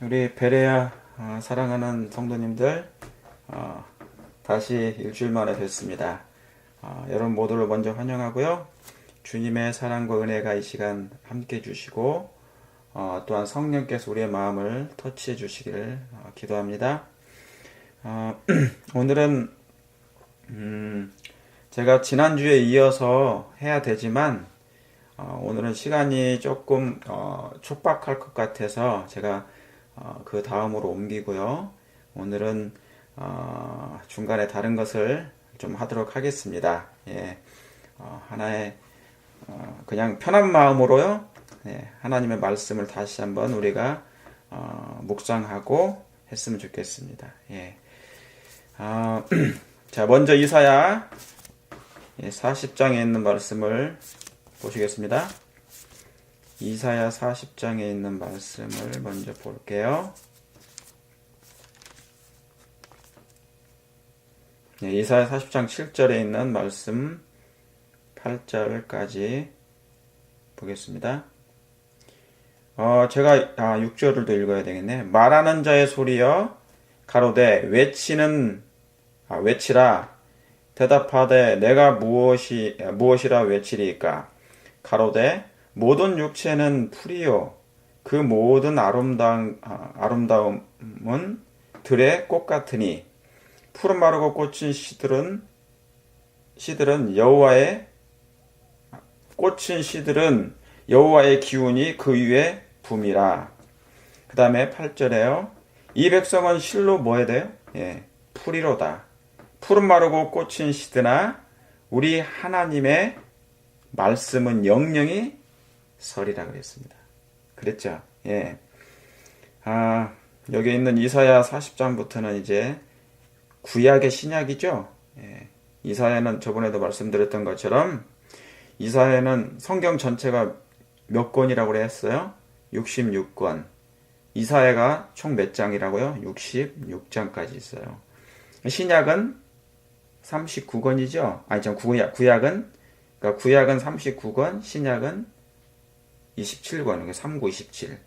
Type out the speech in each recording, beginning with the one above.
우리 베레아 사랑하는 성도님들, 다시 일주일 만에 뵙습니다. 여러분 모두를 먼저 환영하고요. 주님의 사랑과 은혜가 이 시간 함께 해주시고 또한 성령께서 우리의 마음을 터치해 주시기를 기도합니다. 오늘은 제가 지난주에 이어서 해야 되지만 오늘은 시간이 조금 촉박할 것 같아서 제가 그 다음으로 옮기고요. 오늘은 중간에 다른 것을 좀 하도록 하겠습니다. 예, 하나의 그냥 편한 마음으로요. 예, 하나님의 말씀을 다시 한번 우리가 묵상하고 했으면 좋겠습니다. 예. 자, 먼저 이사야 40장에 있는 말씀을 보시겠습니다. 이사야 40장에 있는 말씀을 먼저 볼게요. 이사야 40장 7절에 있는 말씀 8절까지 보겠습니다. 제가 6절을 더 읽어야 되겠네. 말하는 자의 소리여 가로되 외치라. 대답하되 내가 무엇이라 외치리이까. 가로되 모든 육체는 풀이요 그 모든 아름다움은 들의 꽃 같으니 푸른 마르고 꽂힌 씨들은 여호와의 기운이 그 위에 붐이라. 그 다음에 8절에요. 이 백성은 실로 뭐 해야 돼요? 예, 풀이로다. 푸른 마르고 꽂힌 씨드나 우리 하나님의 말씀은 영영이 설이라 그랬습니다. 그랬죠? 예. 여기 있는 이사야 40장부터는 이제 구약의 신약이죠? 예. 이사야는 저번에도 말씀드렸던 것처럼 이사야는 성경 전체가 몇 권이라고 했어요? 66권. 이사야가 총 몇 장이라고요? 66장까지 있어요. 신약은 39권이죠? 구약은 39권, 신약은 27권, 39, 27.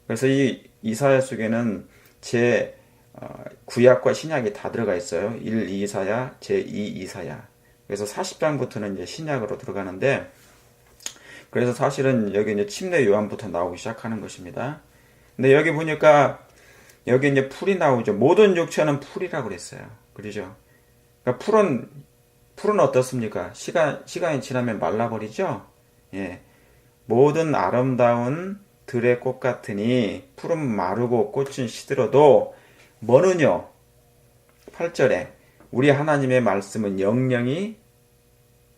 그래서 이 이사야 속에는 구약과 신약이 다 들어가 있어요. 1, 2 이사야, 제2 이사야. 그래서 40장부터는 이제 신약으로 들어가는데, 그래서 사실은 여기 이제 침례 요한부터 나오기 시작하는 것입니다. 근데 여기 보니까 여기 이제 풀이 나오죠. 모든 육체는 풀이라고 그랬어요. 그러죠? 그러니까 풀은 어떻습니까? 시간이 지나면 말라버리죠? 예. 모든 아름다운 들의 꽃 같으니 푸른 마르고 꽃은 시들어도 뭐느뇨? 8절에 우리 하나님의 말씀은 영영이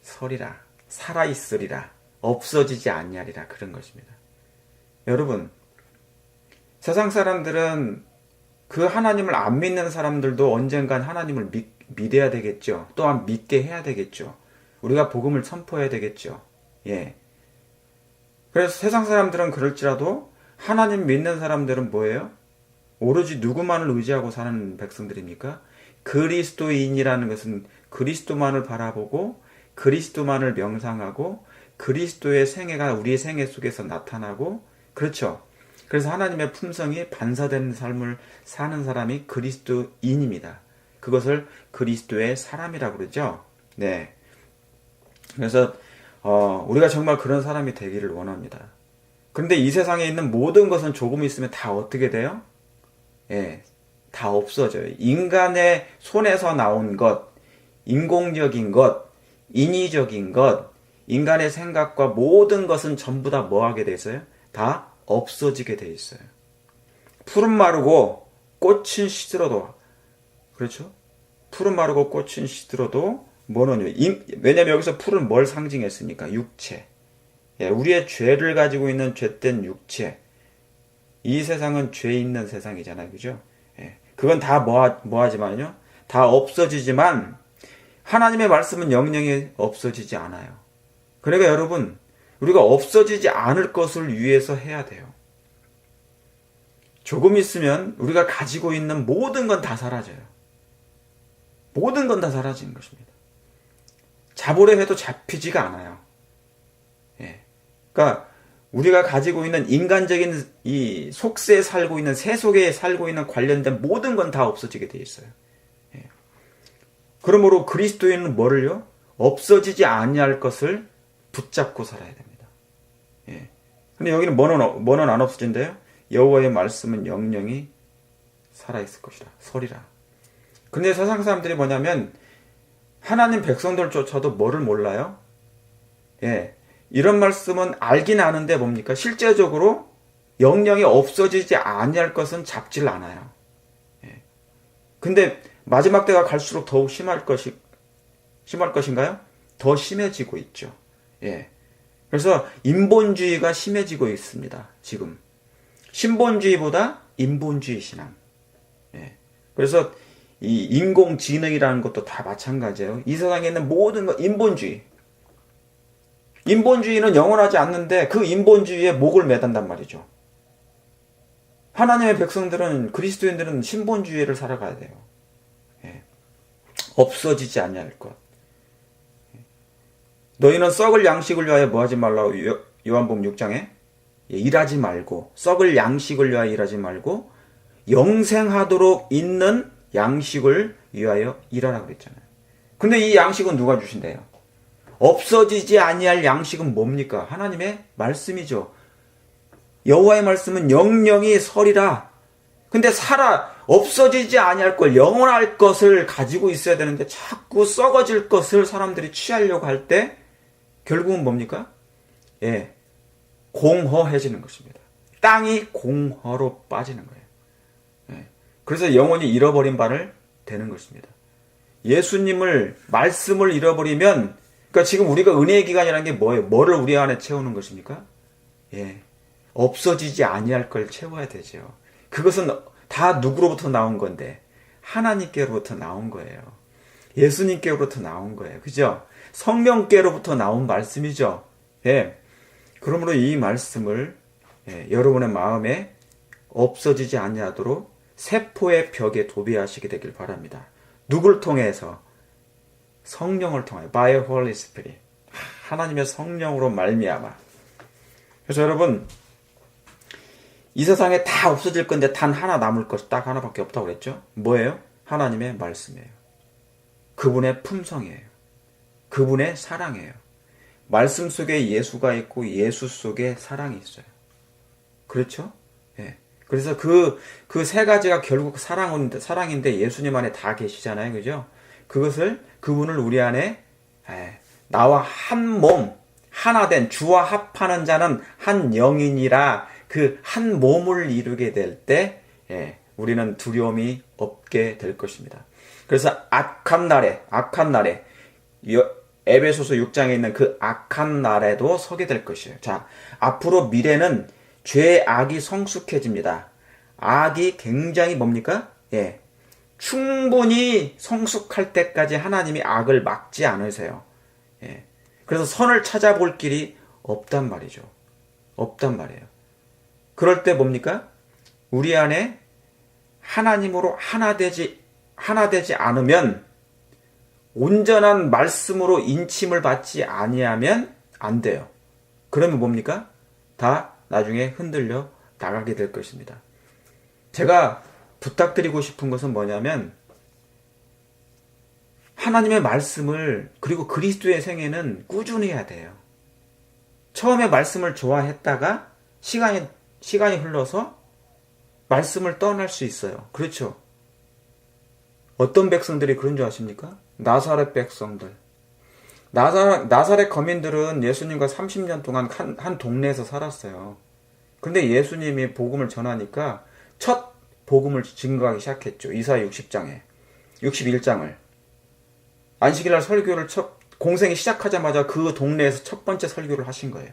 설이라, 살아있으리라, 없어지지 아니하리라. 그런 것입니다. 여러분, 세상 사람들은 그 하나님을 안 믿는 사람들도 언젠간 하나님을 믿어야 되겠죠. 또한 믿게 해야 되겠죠. 우리가 복음을 선포해야 되겠죠. 예. 그래서 세상 사람들은 그럴지라도 하나님 믿는 사람들은 뭐예요? 오로지 누구만을 의지하고 사는 백성들입니까? 그리스도인이라는 것은 그리스도만을 바라보고 그리스도만을 명상하고 그리스도의 생애가 우리의 생애 속에서 나타나고, 그렇죠. 그래서 하나님의 품성이 반사되는 삶을 사는 사람이 그리스도인입니다. 그것을 그리스도의 사람이라고 그러죠. 네. 그래서 우리가 정말 그런 사람이 되기를 원합니다. 그런데 이 세상에 있는 모든 것은 조금 있으면 다 어떻게 돼요? 예, 다 없어져요. 인간의 손에서 나온 것, 인공적인 것, 인위적인 것, 인간의 생각과 모든 것은 전부 다 뭐 하게 돼 있어요? 다 없어지게 돼 있어요. 푸른 마르고 꽃은 시들어도, 그렇죠? 푸른 마르고 꽃은 시들어도 뭐는, 왜냐면 여기서 풀은 뭘 상징했습니까? 육체. 예, 우리의 죄를 가지고 있는 죄된 육체. 이 세상은 죄 있는 세상이잖아요. 그죠? 예, 그건 다 뭐하지만요? 다 없어지지만 하나님의 말씀은 영영이 없어지지 않아요. 그러니까 여러분, 우리가 없어지지 않을 것을 위해서 해야 돼요. 조금 있으면 우리가 가지고 있는 모든 건 다 사라져요. 모든 건 다 사라지는 것입니다. 잡으려 해도 잡히지가 않아요. 예. 그러니까 우리가 가지고 있는 인간적인 이 속세에 살고 있는 새 속에 살고 있는 관련된 모든 건 다 없어지게 돼 있어요. 예. 그러므로 그리스도인은 뭐를요? 없어지지 아니할 것을 붙잡고 살아야 됩니다. 예. 근데 여기는 뭐는 안 없어진대요? 여호와의 말씀은 영영이 살아있을 것이라. 설이라. 근데 세상 사람들이 뭐냐면 하나님 백성들조차도 뭐를 몰라요? 예. 이런 말씀은 알긴 아는데 뭡니까? 실제적으로 영영이 없어지지 아니할 것은 잡질 않아요. 예. 근데 마지막 때가 갈수록 더욱 심할 것인가요? 더 심해지고 있죠. 예. 그래서 인본주의가 심해지고 있습니다. 지금. 신본주의보다 인본주의 신앙. 예. 그래서 이 인공지능이라는 것도 다 마찬가지예요. 이 세상에 있는 모든 것 인본주의. 인본주의는 영원하지 않는데 그 인본주의에 목을 매단단 말이죠. 하나님의 백성들은 그리스도인들은 신본주의를 살아가야 돼요. 예. 없어지지 아니할 것. 너희는 썩을 양식을 위하여 뭐하지 말라고 요한복음 6장에 예, 일하지 말고 썩을 양식을 위하여 일하지 말고 영생하도록 있는 양식을 위하여 일하라고 그랬잖아요. 근데 이 양식은 누가 주신대요? 없어지지 아니할 양식은 뭡니까? 하나님의 말씀이죠. 여호와의 말씀은 영영이 설이라. 근데 없어지지 아니할 걸, 영원할 것을 가지고 있어야 되는데 자꾸 썩어질 것을 사람들이 취하려고 할 때 결국은 뭡니까? 예, 공허해지는 것입니다. 땅이 공허로 빠지는 거예요. 예, 그래서 영원히 잃어버린 바를 되는 것입니다. 예수님을 말씀을 잃어버리면 그러니까 지금 우리가 은혜의 기간이라는 게 뭐예요? 뭐를 우리 안에 채우는 것입니까? 예, 없어지지 아니할 걸 채워야 되죠. 그것은 다 누구로부터 나온 건데 하나님께로부터 나온 거예요. 예수님께로부터 나온 거예요. 그죠? 성령께로부터 나온 말씀이죠. 예. 그러므로 이 말씀을 여러분의 마음에 없어지지 아니하도록 세포의 벽에 도배하시게 되길 바랍니다. 누굴 통해서? 성령을 통하여 by Holy Spirit. 하나님의 성령으로 말미암아. 그래서 여러분 이 세상에 다 없어질 건데 단 하나 남을 것이 딱 하나밖에 없다고 그랬죠? 뭐예요? 하나님의 말씀이에요. 그분의 품성이에요. 그분의 사랑이에요. 말씀 속에 예수가 있고 예수 속에 사랑이 있어요. 그렇죠? 예. 그래서 그 세 가지가 결국 사랑인데 예수님 안에 다 계시잖아요. 그죠? 그분을 우리 안에 나와 한 몸, 하나 된 주와 합하는 자는 한 영이니라 그 한 몸을 이루게 될 때 우리는 두려움이 없게 될 것입니다. 그래서 악한 날에 에베소서 6장에 있는 그 악한 날에도 서게 될 것이에요. 자, 앞으로 미래는 죄악이 성숙해집니다. 악이 굉장히 뭡니까? 예. 충분히 성숙할 때까지 하나님이 악을 막지 않으세요. 예. 그래서 선을 찾아볼 길이 없단 말이죠. 없단 말이에요. 그럴 때 뭡니까? 우리 안에 하나님으로 하나 되지 않으면 온전한 말씀으로 인침을 받지 아니하면 안 돼요. 그러면 뭡니까? 다 나중에 흔들려 나가게 될 것입니다. 제가 부탁드리고 싶은 것은 뭐냐면 하나님의 말씀을 그리고 그리스도의 생애는 꾸준히 해야 돼요. 처음에 말씀을 좋아했다가 시간이 흘러서 말씀을 떠날 수 있어요. 그렇죠? 어떤 백성들이 그런 줄 아십니까? 나사렛 백성들. 나사렛 거민들은 예수님과 30년 동안 한 동네에서 살았어요. 근데 예수님이 복음을 전하니까 첫 복음을 증거하기 시작했죠. 이사야 61장을. 안식일날 설교를 공생이 시작하자마자 그 동네에서 첫 번째 설교를 하신 거예요.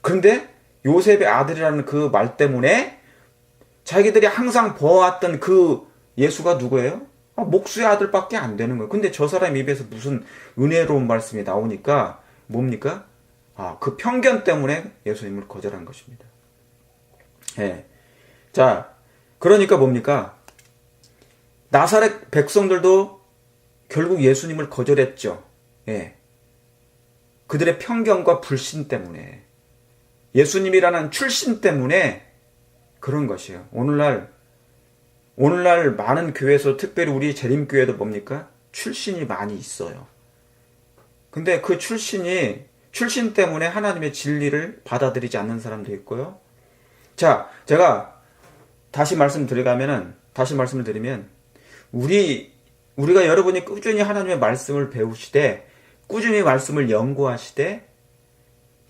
그런데 요셉의 아들이라는 그 말 때문에 자기들이 항상 보아왔던 그 예수가 누구예요? 목수의 아들밖에 안 되는 거예요. 근데 저 사람 입에서 무슨 은혜로운 말씀이 나오니까 뭡니까? 그 편견 때문에 예수님을 거절한 것입니다. 예. 자, 그러니까 뭡니까? 나사렛 백성들도 결국 예수님을 거절했죠. 예. 그들의 편견과 불신 때문에. 예수님이라는 출신 때문에 그런 것이에요. 오늘날 많은 교회에서 특별히 우리 재림교회도 뭡니까? 출신이 많이 있어요. 근데 그 출신 때문에 하나님의 진리를 받아들이지 않는 사람도 있고요. 자, 제가 다시 말씀을 드리면 우리가 여러분이 꾸준히 하나님의 말씀을 배우시되 꾸준히 말씀을 연구하시되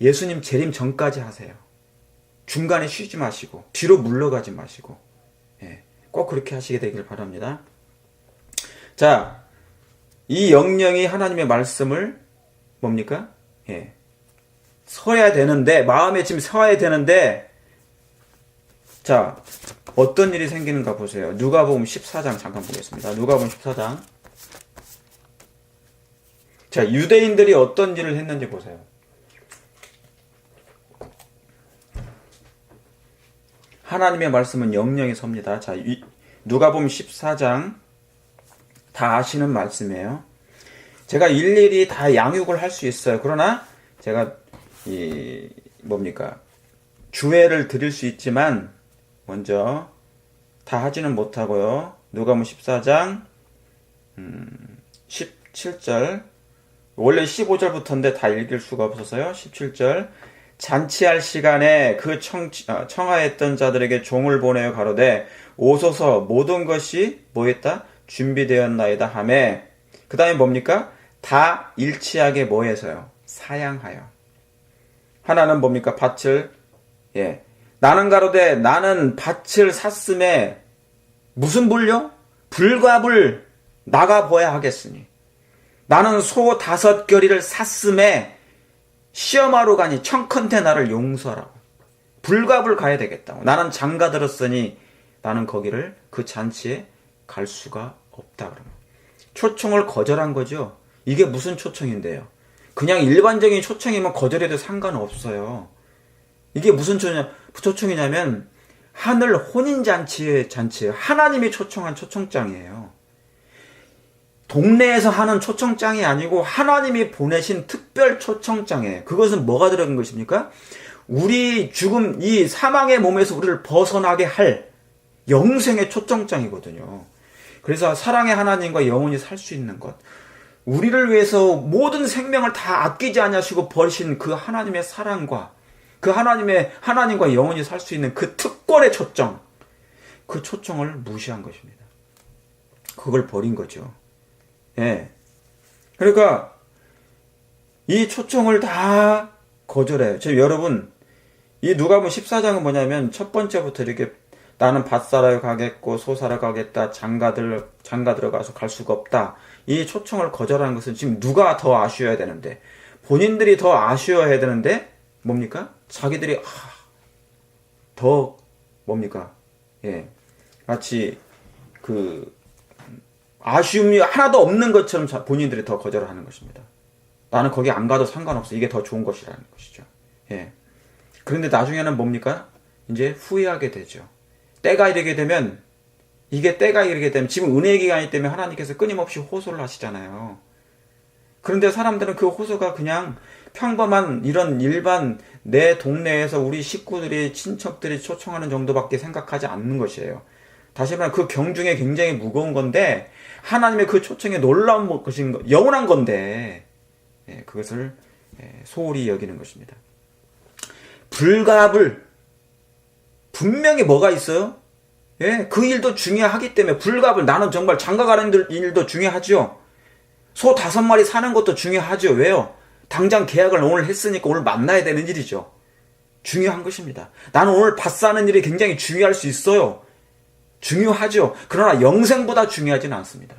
예수님 재림 전까지 하세요. 중간에 쉬지 마시고 뒤로 물러가지 마시고 꼭 그렇게 하시게 되길 바랍니다. 자, 이 영령이 하나님의 말씀을 뭡니까? 서야 되는데 마음에 지금 서야 되는데 자, 어떤 일이 생기는가 보세요. 누가복음 14장 잠깐 보겠습니다. 누가복음 14장. 자, 유대인들이 어떤 일을 했는지 보세요. 하나님의 말씀은 영영이 섭니다. 자, 누가복음 14장 다 아시는 말씀이에요. 제가 일일이 다 양육을 할 수 있어요. 그러나 제가 주회를 드릴 수 있지만 먼저 다 하지는 못하고요. 누가복음 14장 17절 원래 15절부터인데 다 읽을 수가 없어서요. 17절 잔치할 시간에 그 청하했던 자들에게 종을 보내어 가로되 오소서 모든 것이 뭐했다? 준비되었나이다 하매 그 다음에 뭡니까? 다 일치하게 뭐해서요? 사양하여. 하나는 뭡니까? 밭을 나는 가로되 나는 밭을 샀음에 무슨 불요? 불과 나가보야 하겠으니 나는 소 5겨리를 샀음에 시험하러 가니 청컨대 나를 용서하라고. 불갑을 가야 되겠다고. 나는 장가 들었으니 나는 거기를 그 잔치에 갈 수가 없다. 그러면 초청을 거절한 거죠. 이게 무슨 초청인데요? 그냥 일반적인 초청이면 거절해도 상관없어요. 이게 무슨 초청이냐면 하늘 혼인잔치예요. 하나님이 초청한 초청장이에요. 동네에서 하는 초청장이 아니고 하나님이 보내신 특별 초청장이에요. 그것은 뭐가 들어간 것입니까? 우리 죽음, 이 사망의 몸에서 우리를 벗어나게 할 영생의 초청장이거든요. 그래서 사랑의 하나님과 영원히 살 수 있는 것, 우리를 위해서 모든 생명을 다 아끼지 않으시고 버리신 그 하나님의 사랑과 그 하나님과 영원히 살 수 있는 그 특권의 초청, 그 초청을 무시한 것입니다. 그걸 버린 거죠. 그러니까 이 초청을 다 거절해요. 지금 여러분, 이 누가복음 14장은 뭐냐면 첫 번째부터 이렇게 나는 밭 사러 가겠고 소 사러 가겠다, 장가 들어가서 갈 수가 없다. 이 초청을 거절하는 것은 지금 누가 더 아쉬워야 되는데, 본인들이 더 아쉬워야 되는데 뭡니까? 자기들이 더 뭡니까? 마치 그 아쉬움이 하나도 없는 것처럼 본인들이 더 거절을 하는 것입니다. 나는 거기 안 가도 상관없어. 이게 더 좋은 것이라는 것이죠. 그런데 나중에는 뭡니까? 이제 후회하게 되죠. 때가 이르게 되면 지금 은혜의 기간이기 때문에 하나님께서 끊임없이 호소를 하시잖아요. 그런데 사람들은 그 호소가 그냥 평범한 이런 일반 내 동네에서 우리 식구들이 친척들이 초청하는 정도밖에 생각하지 않는 것이에요. 다시 말하면 그 경중에 굉장히 무거운 건데 하나님의 그 초청에 놀라운 것인 영원한 건데 그것을 소홀히 여기는 것입니다. 불갑을 분명히 뭐가 있어요? 그 일도 중요하기 때문에 불갑을 나는 정말 장가 가는 일도 중요하죠. 소 5마리 사는 것도 중요하죠. 왜요? 당장 계약을 오늘 했으니까 오늘 만나야 되는 일이죠. 중요한 것입니다. 나는 오늘 밭 사는 일이 굉장히 중요할 수 있어요. 중요하죠. 그러나 영생보다 중요하진 않습니다.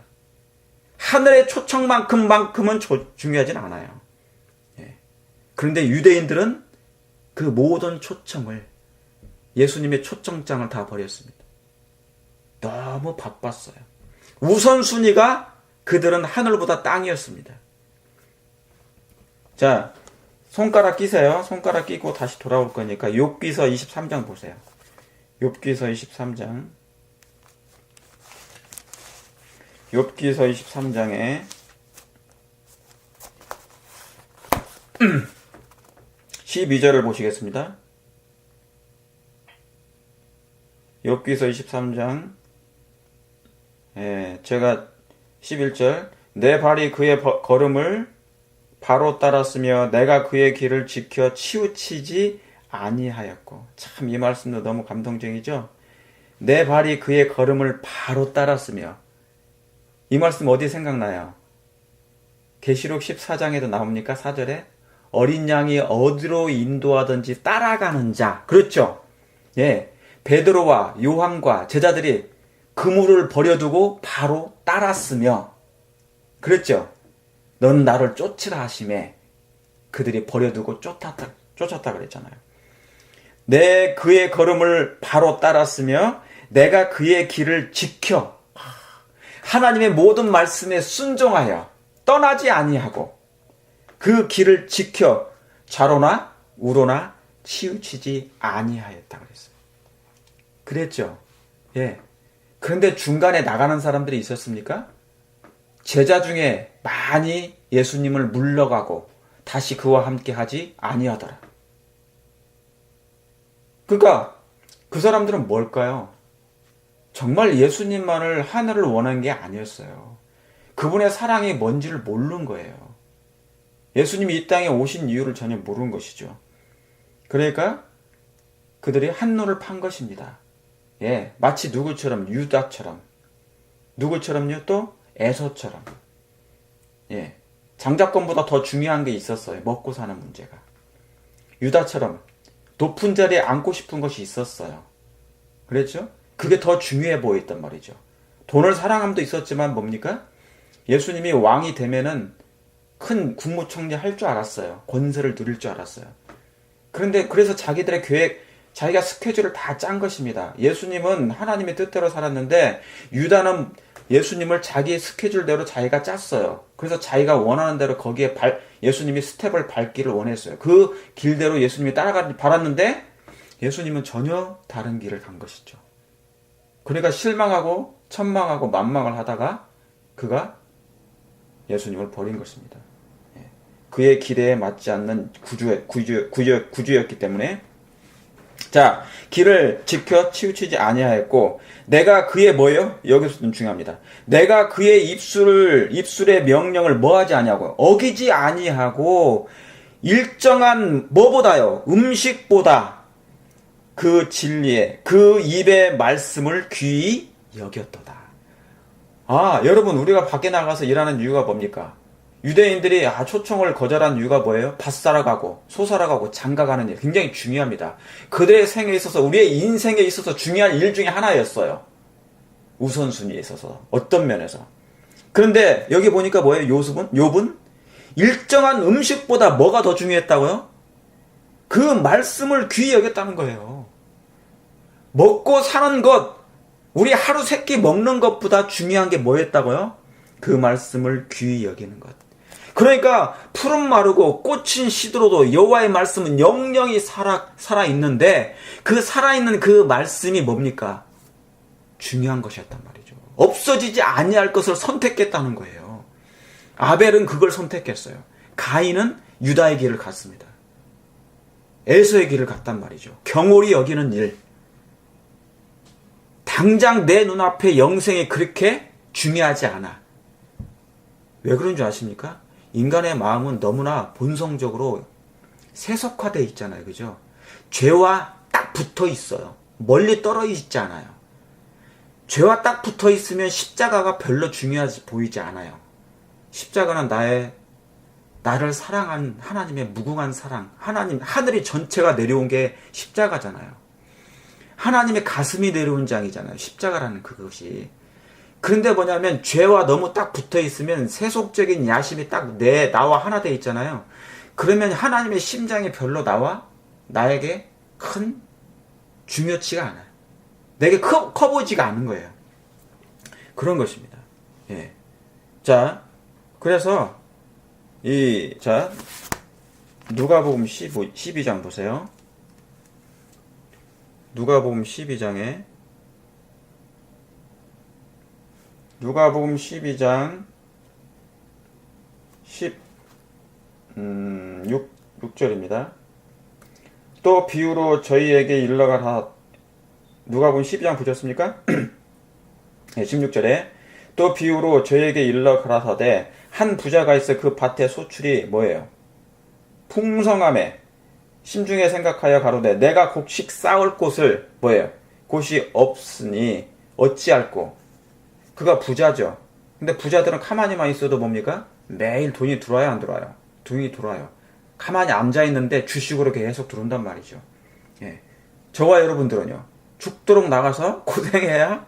하늘의 초청만큼은 중요하진 않아요. 그런데 유대인들은 그 모든 초청을, 예수님의 초청장을 다 버렸습니다. 너무 바빴어요. 우선순위가 그들은 하늘보다 땅이었습니다. 자, 손가락 끼세요. 손가락 끼고 다시 돌아올 거니까 욥기서 23장 보세요. 욥기서 23장. 욥기서 23장에 12절을 보시겠습니다. 욥기서 23장, 제가 11절, 내 발이 그의 걸음을 바로 따랐으며 내가 그의 길을 지켜 치우치지 아니하였고. 참 이 말씀도 너무 감동적이죠. 내 발이 그의 걸음을 바로 따랐으며. 이 말씀 어디 생각나요? 계시록 14장에도 나옵니까? 4절에 어린 양이 어디로 인도하든지 따라가는 자. 그렇죠? 예, 베드로와 요한과 제자들이 그물을 버려두고 바로 따랐으며. 그랬죠? 넌 나를 쫓으라 하심에 그들이 버려두고 쫓았다 그랬잖아요. 내 그의 걸음을 바로 따랐으며 내가 그의 길을 지켜 하나님의 모든 말씀에 순종하여 떠나지 아니하고 그 길을 지켜 좌로나 우로나 치우치지 아니하였다 그랬어요. 그랬죠. 예. 그런데 중간에 나가는 사람들이 있었습니까? 제자 중에 많이 예수님을 물러가고 다시 그와 함께 하지 아니하더라. 그러니까 그 사람들은 뭘까요? 정말 예수님만을 하늘을 원한 게 아니었어요. 그분의 사랑이 뭔지를 모르는 거예요. 예수님이 이 땅에 오신 이유를 전혀 모르는 것이죠. 그러니까 그들이 한눈을 판 것입니다. 예, 마치 누구처럼? 유다처럼. 누구처럼요? 또 에서처럼. 예, 장자권보다 더 중요한 게 있었어요. 먹고 사는 문제가. 유다처럼 높은 자리에 앉고 싶은 것이 있었어요. 그랬죠? 그게 더 중요해 보였단 말이죠. 돈을 사랑함도 있었지만 뭡니까? 예수님이 왕이 되면은 큰 국무총리 할 줄 알았어요. 권세를 누릴 줄 알았어요. 그런데 그래서 자기들의 계획, 자기가 스케줄을 다 짠 것입니다. 예수님은 하나님의 뜻대로 살았는데 유다는 예수님을 자기 스케줄대로 자기가 짰어요. 그래서 자기가 원하는 대로 거기에 예수님이 스텝을 밟기를 원했어요. 그 길대로 예수님이 따라가길 바랐는데 예수님은 전혀 다른 길을 간 것이죠. 그러니까 실망하고 천망하고 만망을 하다가 그가 예수님을 버린 것입니다. 그의 기대에 맞지 않는 구주였기 때문에 자, 길을 지켜 치우치지 아니하였고 내가 그의 뭐예요? 여기서도 중요합니다. 내가 그의 입술의 명령을 뭐하지 아니하고 어기지 아니하고 일정한 뭐보다요? 음식보다 그 진리에 그 입의 말씀을 귀히 여겼도다. 아, 여러분 우리가 밖에 나가서 일하는 이유가 뭡니까? 유대인들이 초청을 거절한 이유가 뭐예요? 밭 살아가고 소 살아가고 장가가는 일 굉장히 중요합니다. 그들의 생에 있어서 우리의 인생에 있어서 중요한 일 중에 하나였어요. 우선순위에 있어서 어떤 면에서. 그런데 여기 보니까 뭐예요? 욥은 일정한 음식보다 뭐가 더 중요했다고요? 그 말씀을 귀히 여겼다는 거예요. 먹고 사는 것, 우리 하루 세 끼 먹는 것보다 중요한 게 뭐였다고요? 그 말씀을 귀히 여기는 것. 그러니까 푸른 마르고 꽃은 시들어도 여호와의 말씀은 영영이 살아있는데 그 살아있는 그 말씀이 뭡니까? 중요한 것이었단 말이죠. 없어지지 아니할 것을 선택했다는 거예요. 아벨은 그걸 선택했어요. 가인은 유다의 길을 갔습니다. 에서의 길을 갔단 말이죠. 경홀히 여기는 일. 당장 내 눈앞에 영생이 그렇게 중요하지 않아. 왜 그런 줄 아십니까? 인간의 마음은 너무나 본성적으로 세속화되어 있잖아요. 그죠? 죄와 딱 붙어 있어요. 멀리 떨어져 있지 않아요. 죄와 딱 붙어 있으면 십자가가 별로 중요하지 보이지 않아요. 십자가는 나를 사랑한 하나님의 무궁한 사랑, 하늘이 전체가 내려온 게 십자가잖아요. 하나님의 가슴이 내려온 장이잖아요. 십자가라는 그것이. 그런데 뭐냐면 죄와 너무 딱 붙어 있으면 세속적인 야심이 딱 나와 하나 돼 있잖아요. 그러면 하나님의 심장이 별로 나에게 큰 중요치가 않아요. 내게 커 보이지가 않는 거예요. 그런 것입니다. 예. 자, 그래서 누가복음 12장 보세요. 누가복음 12장 6절입니다. 또 비유로 저희에게 일러가라 누가복음 12장 보셨습니까? 16절에 또 비유로 저에게 일러 가라사대 한 부자가 있어 그 밭의 소출이 뭐예요? 풍성함에 심중에 생각하여 가로되 내가 곡식 쌓을 곳을 뭐예요? 곳이 없으니 어찌할꼬. 그가 부자죠. 근데 부자들은 가만히만 있어도 뭡니까? 매일 돈이 들어와요, 안 들어와요? 돈이 들어와요. 가만히 앉아있는데 주식으로 계속 들어온단 말이죠. 예. 저와 여러분들은요, 죽도록 나가서 고생해야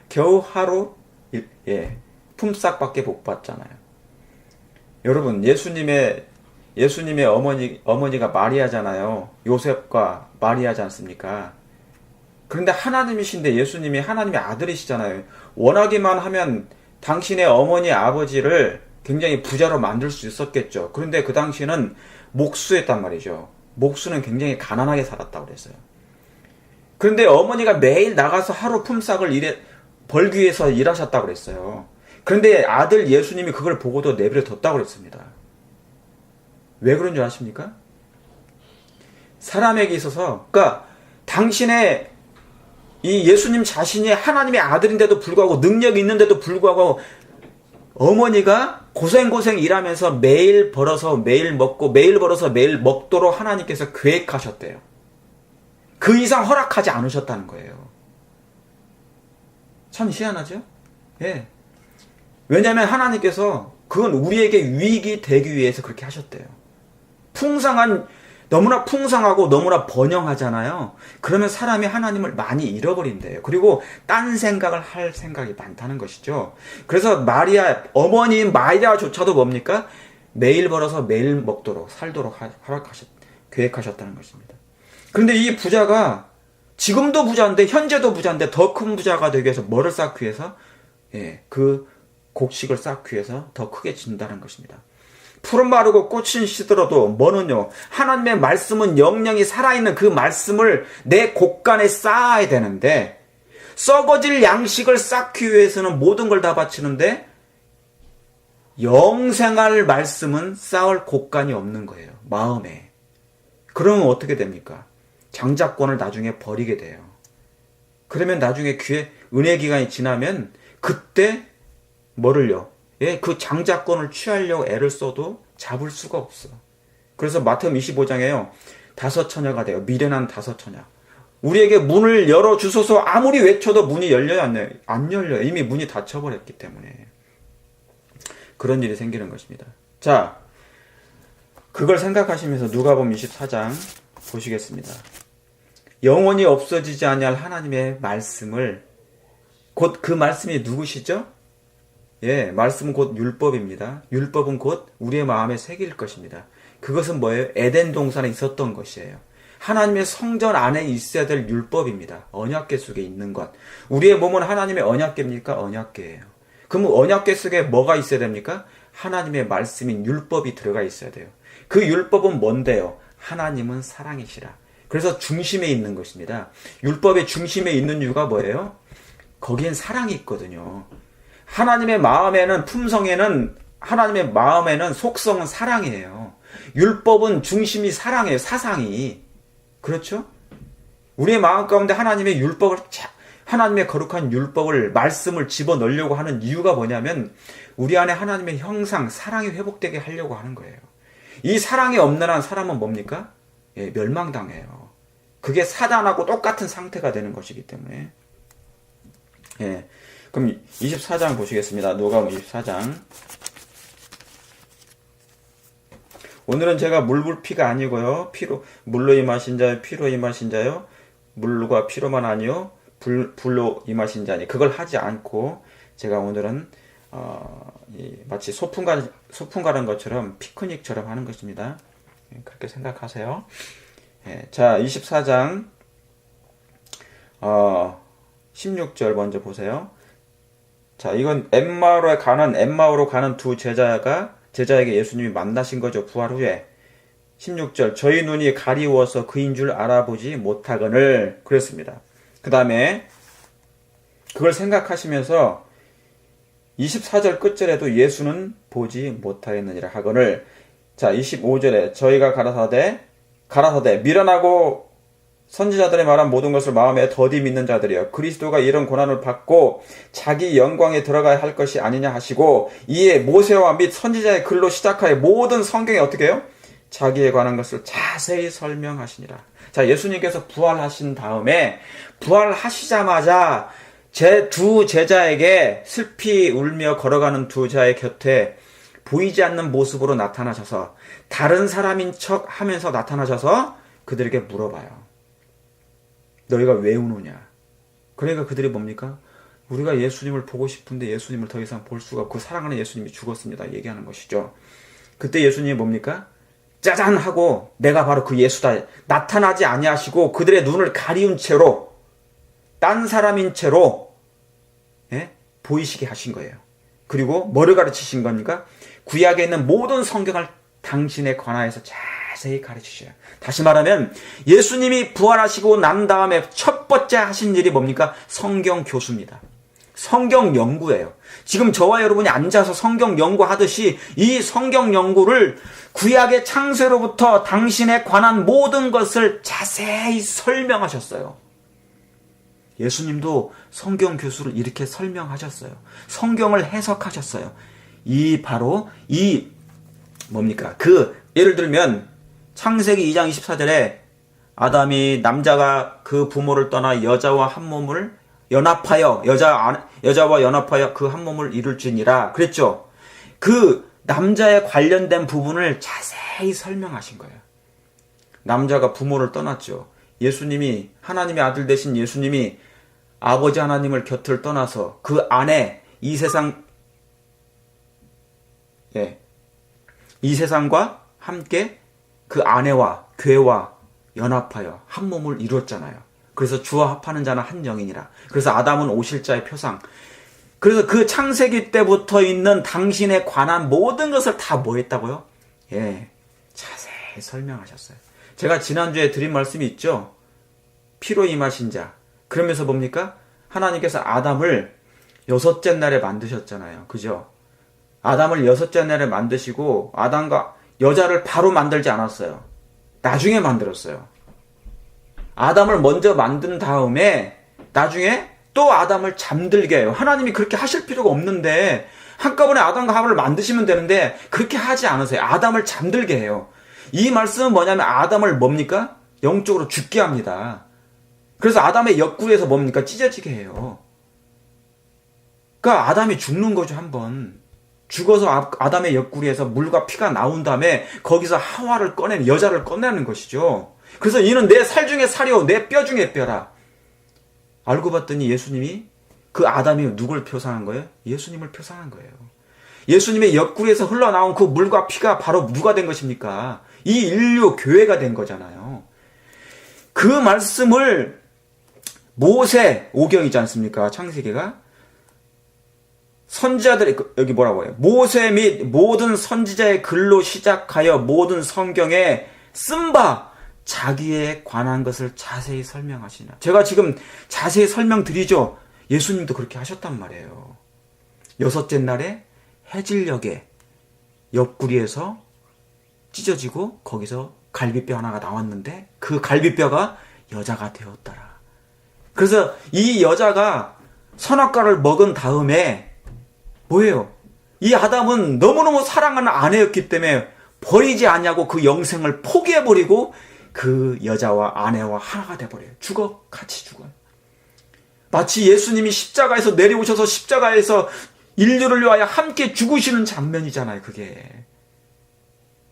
겨우 하루, 품삯밖에 못 받잖아요. 여러분, 예수님의 어머니가 마리아잖아요. 요셉과 마리아지 않습니까? 그런데 하나님이신데 예수님이 하나님의 아들이시잖아요. 원하기만 하면 당신의 어머니 아버지를 굉장히 부자로 만들 수 있었겠죠. 그런데 그 당시는 목수였단 말이죠. 목수는 굉장히 가난하게 살았다고 그랬어요. 그런데 어머니가 매일 나가서 하루 품삯을 벌기 위해서 일하셨다고 그랬어요. 그런데 아들 예수님이 그걸 보고도 내버려 뒀다고 그랬습니다. 왜 그런 줄 아십니까? 사람에게 있어서, 그러니까 당신의 이 예수님 자신이 하나님의 아들인데도 불구하고 능력이 있는데도 불구하고 어머니가 고생 일하면서 매일 벌어서 매일 먹고 매일 벌어서 매일 먹도록 하나님께서 계획하셨대요. 그 이상 허락하지 않으셨다는 거예요. 참 희한하죠? 예. 왜냐하면 하나님께서 그건 우리에게 유익이 되기 위해서 그렇게 하셨대요. 너무나 풍성하고 너무나 번영하잖아요. 그러면 사람이 하나님을 많이 잃어버린대요. 그리고 딴 생각을 할 생각이 많다는 것이죠. 그래서 어머니인 마리아조차도 뭡니까? 매일 벌어서 매일 먹도록 살도록 계획하셨다는 것입니다. 그런데 이 부자가 지금도 부자인데 현재도 부자인데 더 큰 부자가 되기 위해서 뭐를 쌓기 위해서? 그 곡식을 쌓기 위해서 더 크게 진다는 것입니다. 풀은 마르고 꽃은 시들어도 뭐는요? 하나님의 말씀은 영영이 살아있는 그 말씀을 내 곳간에 쌓아야 되는데 썩어질 양식을 쌓기 위해서는 모든 걸 다 바치는데 영생할 말씀은 쌓을 곳간이 없는 거예요. 마음에. 그러면 어떻게 됩니까? 장자권을 나중에 버리게 돼요. 그러면 나중에 은혜 기간이 지나면 그때 뭐를요? 그 장자권을 취하려고 애를 써도 잡을 수가 없어. 그래서 마태복음 25장에요. 5 처녀가 돼요. 미련한 5 처녀. 우리에게 문을 열어주소서 아무리 외쳐도 문이 열려요? 안 열려요. 이미 문이 닫혀버렸기 때문에. 그런 일이 생기는 것입니다. 자, 그걸 생각하시면서 누가복음 24장 보시겠습니다. 영원히 없어지지 아니할 하나님의 말씀을 곧 그 말씀이 누구시죠? 말씀은 곧 율법입니다. 율법은 곧 우리의 마음에 새길 것입니다. 그것은 뭐예요? 에덴 동산에 있었던 것이에요. 하나님의 성전 안에 있어야 될 율법입니다. 언약궤 속에 있는 것. 우리의 몸은 하나님의 언약궤입니까? 언약궤예요. 그럼 언약궤 속에 뭐가 있어야 됩니까? 하나님의 말씀인 율법이 들어가 있어야 돼요. 그 율법은 뭔데요? 하나님은 사랑이시라. 그래서 중심에 있는 것입니다. 율법의 중심에 있는 이유가 뭐예요? 거기엔 사랑이 있거든요. 하나님의 마음에는 하나님의 마음에는 속성은 사랑이에요. 율법은 중심이 사랑이에요. 사상이. 그렇죠? 우리의 마음 가운데 하나님의 거룩한 율법을, 말씀을 집어넣으려고 하는 이유가 뭐냐면 우리 안에 하나님의 형상, 사랑이 회복되게 하려고 하는 거예요. 이 사랑이 없는 한 사람은 뭡니까? 멸망당해요. 그게 사단하고 똑같은 상태가 되는 것이기 때문에. 그럼 24장 보시겠습니다. 누가복음 24장. 오늘은 제가 물불피가 아니고요. 물로 임하신 자요, 피로 임하신 자요, 물과 피로만 아니요, 불로 임하신 자니. 그걸 하지 않고 제가 오늘은 마치 소풍 가는 것처럼 피크닉처럼 하는 것입니다. 그렇게 생각하세요. 자, 24장 16절 먼저 보세요. 자, 이건 엠마오로 가는 두 제자에게 예수님이 만나신 거죠. 부활 후에. 16절, 저희 눈이 가리워서 그인 줄 알아보지 못하거늘 그랬습니다. 그 다음에 그걸 생각하시면서 24절 끝절에도 예수는 보지 못하였느니라 하거늘. 자, 25절에 저희가 가라사대 미련하고 선지자들의 말한 모든 것을 마음에 더디 믿는 자들이여 그리스도가 이런 고난을 받고 자기 영광에 들어가야 할 것이 아니냐 하시고 이에 모세와 및 선지자의 글로 시작하여 모든 성경에 어떻게 해요? 자기에 관한 것을 자세히 설명하시니라. 자, 예수님께서 부활하신 다음에 부활하시자마자 제 두 제자에게 슬피 울며 걸어가는 두 자의 곁에 보이지 않는 모습으로 나타나셔서 다른 사람인 척 하면서 나타나셔서 그들에게 물어봐요. 너희가 왜 우느냐? 그러니까 그들이 뭡니까? 우리가 예수님을 보고 싶은데 예수님을 더 이상 볼 수가 없고 사랑하는 예수님이 죽었습니다. 얘기하는 것이죠. 그때 예수님이 뭡니까? 짜잔 하고 내가 바로 그 예수다. 나타나지 아니하시고 그들의 눈을 가리운 채로 딴 사람인 채로 보이시게 하신 거예요. 그리고 뭐를 가르치신 겁니까? 구약에 있는 모든 성경을 당신에 관하여서 자세히 가르치셔요. 다시 말하면 예수님이 부활하시고 난 다음에 첫 번째 하신 일이 뭡니까? 성경 교수입니다. 성경 연구예요. 지금 저와 여러분이 앉아서 성경 연구하듯이 이 성경 연구를 구약의 창세로부터 당신에 관한 모든 것을 자세히 설명하셨어요. 예수님도 성경 교수를 이렇게 설명하셨어요. 성경을 해석하셨어요. 바로 뭡니까? 예를 들면 창세기 2장 24절에 아담이 남자가 그 부모를 떠나 여자와 한 몸을 연합하여 여자와 연합하여 그 한 몸을 이룰지니라 그랬죠. 그 남자에 관련된 부분을 자세히 설명하신 거예요. 남자가 부모를 떠났죠. 예수님이 하나님의 아들 되신 예수님이 아버지 하나님을 곁을 떠나서 그 안에 이 세상과 함께 그 아내와 교회와 연합하여 한 몸을 이루었잖아요. 그래서 주와 합하는 자는 한 영이니라. 그래서 아담은 오실자의 표상. 그래서 그 창세기 때부터 있는 당신에 관한 모든 것을 다 뭐 했다고요? 자세히 설명하셨어요. 제가 지난주에 드린 말씀이 있죠. 피로 임하신 자. 그러면서 뭡니까? 하나님께서 아담을 6째 날에 만드셨잖아요. 그죠? 아담을 6째 날에 만드시고 아담과 여자를 바로 만들지 않았어요. 나중에 만들었어요. 아담을 먼저 만든 다음에 나중에 또 아담을 잠들게 해요. 하나님이 그렇게 하실 필요가 없는데 한꺼번에 아담과 하와를 만드시면 되는데 그렇게 하지 않으세요. 아담을 잠들게 해요. 이 말씀은 뭐냐면 아담을 뭡니까? 영적으로 죽게 합니다. 그래서 아담의 옆구리에서 뭡니까? 찢어지게 해요. 그러니까 아담이 죽는 거죠. 한번 죽어서 아담의 옆구리에서 물과 피가 나온 다음에 거기서 하와를 여자를 꺼내는 것이죠. 그래서 이는 내 살 중에 살이요 내 뼈 중에 뼈라. 알고 봤더니 예수님이 그 아담이 누굴 표상한 거예요? 예수님을 표상한 거예요. 예수님의 옆구리에서 흘러나온 그 물과 피가 바로 누가 된 것입니까? 이 인류 교회가 된 거잖아요. 그 말씀을 모세 오경이지 않습니까? 창세기가 선지자들이 여기 뭐라고 해요? 모세 및 모든 선지자의 글로 시작하여 모든 성경에 쓴 바 자기에 관한 것을 자세히 설명하시나. 제가 지금 자세히 설명드리죠. 예수님도 그렇게 하셨단 말이에요. 6째 날에 해질녘에 옆구리에서 찢어지고 거기서 갈비뼈 하나가 나왔는데 그 갈비뼈가 여자가 되었더라. 그래서 이 여자가 선악과를 먹은 다음에 뭐예요? 이 아담은 너무너무 사랑하는 아내였기 때문에 버리지 않냐고 그 영생을 포기해버리고 그 여자와 아내와 하나가 돼버려요. 같이 죽어요. 마치 예수님이 십자가에서 내려오셔서 십자가에서 인류를 위하여 함께 죽으시는 장면이잖아요. 그게.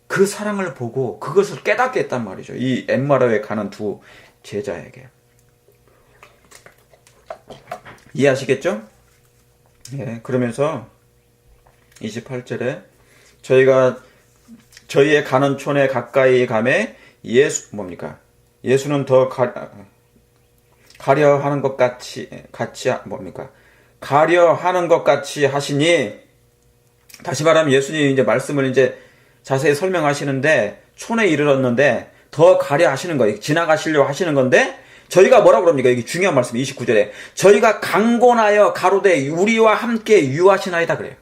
그 사랑을 보고 그것을 깨닫게 했단 말이죠. 이 엠마라에 가는 두 제자에게. 이해하시겠죠? 예, 그러면서 28절에 저희의 가는 촌에 가까이 가매 예수는 더 가려 하는 것 같이 가려 하는 것 같이 하시니, 다시 말하면 예수님이 이제 말씀을 이제 자세히 설명하시는데 촌에 이르렀는데 더 가려 하시는 거예요. 지나가시려고 하시는 건데 저희가 뭐라고 그럽니까? 여기 중요한 말씀 29절에 저희가 강권하여 가로되 우리와 함께 유하시나이다 그래요.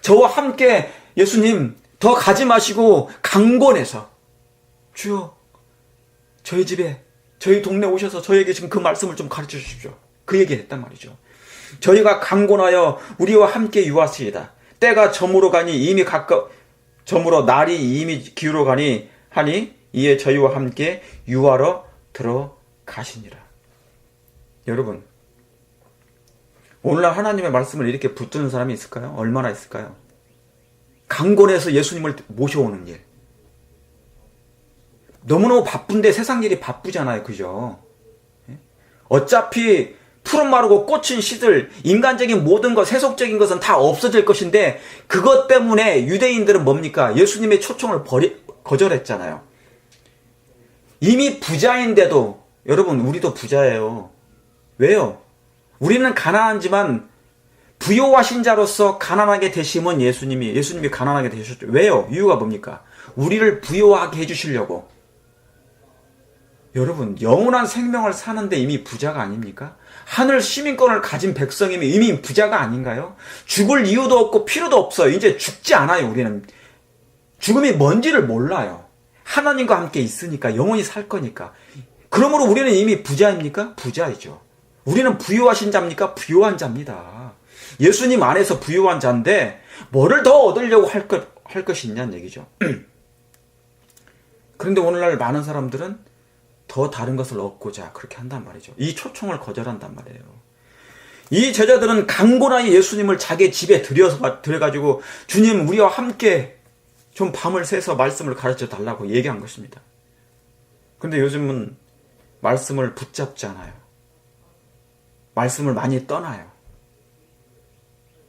저와 함께 예수님 더 가지 마시고 강권해서 주여 저희 집에 저희 동네 오셔서 저에게 지금 그 말씀을 좀 가르쳐 주십시오. 그 얘기 했단 말이죠. 저희가 강권하여 우리와 함께 유하시이다. 때가 저물어 가니 이미 저물어 날이 이미 기울어 가니 하니 이에 저희와 함께 유하러 들어가시니라. 여러분, 오늘날 하나님의 말씀을 이렇게 붙드는 사람이 있을까요? 얼마나 있을까요? 강권해서 예수님을 모셔오는 일. 너무너무 바쁜데 세상 일이 바쁘잖아요. 그죠? 어차피 푸른 마르고 꽃은 시들 인간적인 모든 것, 세속적인 것은 다 없어질 것인데 그것 때문에 유대인들은 뭡니까? 예수님의 초청을 거절했잖아요. 이미 부자인데도 여러분 우리도 부자예요. 왜요? 우리는 가난하지만 부요하신 자로서 가난하게 되심은 예수님이 가난하게 되셨죠. 왜요? 이유가 뭡니까? 우리를 부요하게 해주시려고. 여러분, 영원한 생명을 사는데 이미 부자가 아닙니까? 하늘 시민권을 가진 백성이면 이미 부자가 아닌가요? 죽을 이유도 없고 필요도 없어요. 이제 죽지 않아요. 우리는 죽음이 뭔지를 몰라요. 하나님과 함께 있으니까, 영원히 살 거니까. 그러므로 우리는 이미 부자입니까? 부자이죠. 우리는 부유하신 자입니까? 부유한 자입니다. 예수님 안에서 부유한 자인데 뭐를 더 얻으려고 할 것이 있냐는 얘기죠. 그런데 오늘날 많은 사람들은 더 다른 것을 얻고자 그렇게 한단 말이죠. 이 초청을 거절한단 말이에요. 이 제자들은 강권하여 예수님을 자기 집에 들여가지고 주님 우리와 함께 좀 밤을 새서 말씀을 가르쳐 달라고 얘기한 것입니다. 근데 요즘은 말씀을 붙잡지 않아요. 말씀을 많이 떠나요.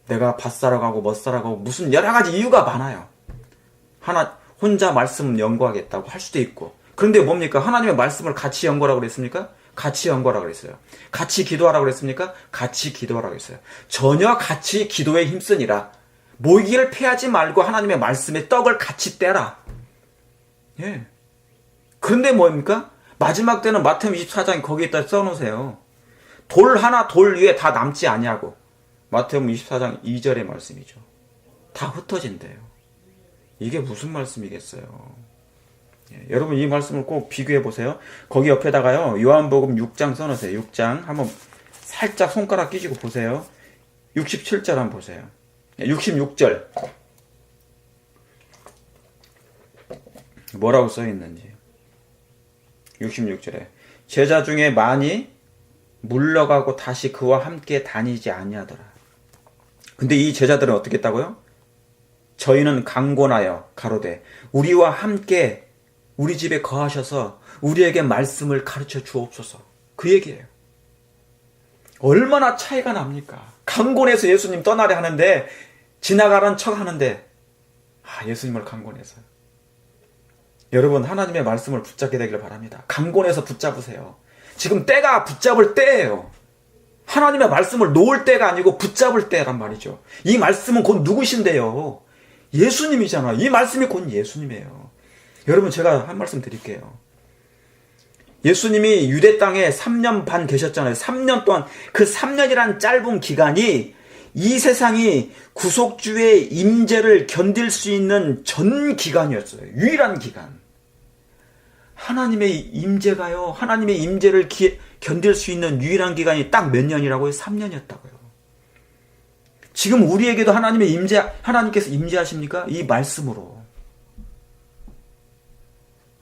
내가 밭사러 가고 멋사러 가고 무슨 여러 가지 이유가 많아요. 혼자 말씀 연구하겠다고 할 수도 있고. 그런데 뭡니까? 하나님의 말씀을 같이 연구하라고 그랬습니까? 같이 연구하라고 그랬어요. 같이 기도하라고 그랬습니까? 같이 기도하라고 했어요. 전혀 같이 기도에 힘쓰니라. 모이기를 패하지 말고 하나님의 말씀의 떡을 같이 떼라. 예. 그런데 뭡니까? 마지막 때는 마태복음 24장 거기에다 써놓으세요. 돌 위에 다 남지 아니하고. 마태복음 24장 2절의 말씀이죠. 다 흩어진대요. 이게 무슨 말씀이겠어요? 예, 여러분 이 말씀을 꼭 비교해 보세요. 거기 옆에다가요. 요한복음 6장 써놓으세요. 6장 한번 살짝 손가락 끼시고 보세요. 67절 한번 보세요. 66절 뭐라고 써있는지. 66절에 제자 중에 많이 물러가고 다시 그와 함께 다니지 아니하더라. 근데 이 제자들은 어떻게 했다고요? 저희는 강권하여 가로되 우리와 함께 우리 집에 거하셔서 우리에게 말씀을 가르쳐 주옵소서. 그 얘기예요. 얼마나 차이가 납니까? 강권해서 예수님 떠나려 하는데 지나가란 척 하는데 예수님을 강권해서. 여러분 하나님의 말씀을 붙잡게 되기를 바랍니다. 강권해서 붙잡으세요. 지금 때가 붙잡을 때예요. 하나님의 말씀을 놓을 때가 아니고 붙잡을 때란 말이죠. 이 말씀은 곧 누구신데요? 예수님이잖아요. 이 말씀이 곧 예수님이에요. 여러분 제가 한 말씀 드릴게요. 예수님이 유대 땅에 3년 반 계셨잖아요. 3년 동안 그 3년이란 짧은 기간이 이 세상이 구속주의 임재를 견딜 수 있는 전 기간이었어요. 유일한 기간. 하나님의 임재가요. 하나님의 임재를 견딜 수 있는 유일한 기간이 딱 몇 년이라고요? 3년이었다고요. 지금 우리에게도 하나님께서 임재하십니까? 이 말씀으로.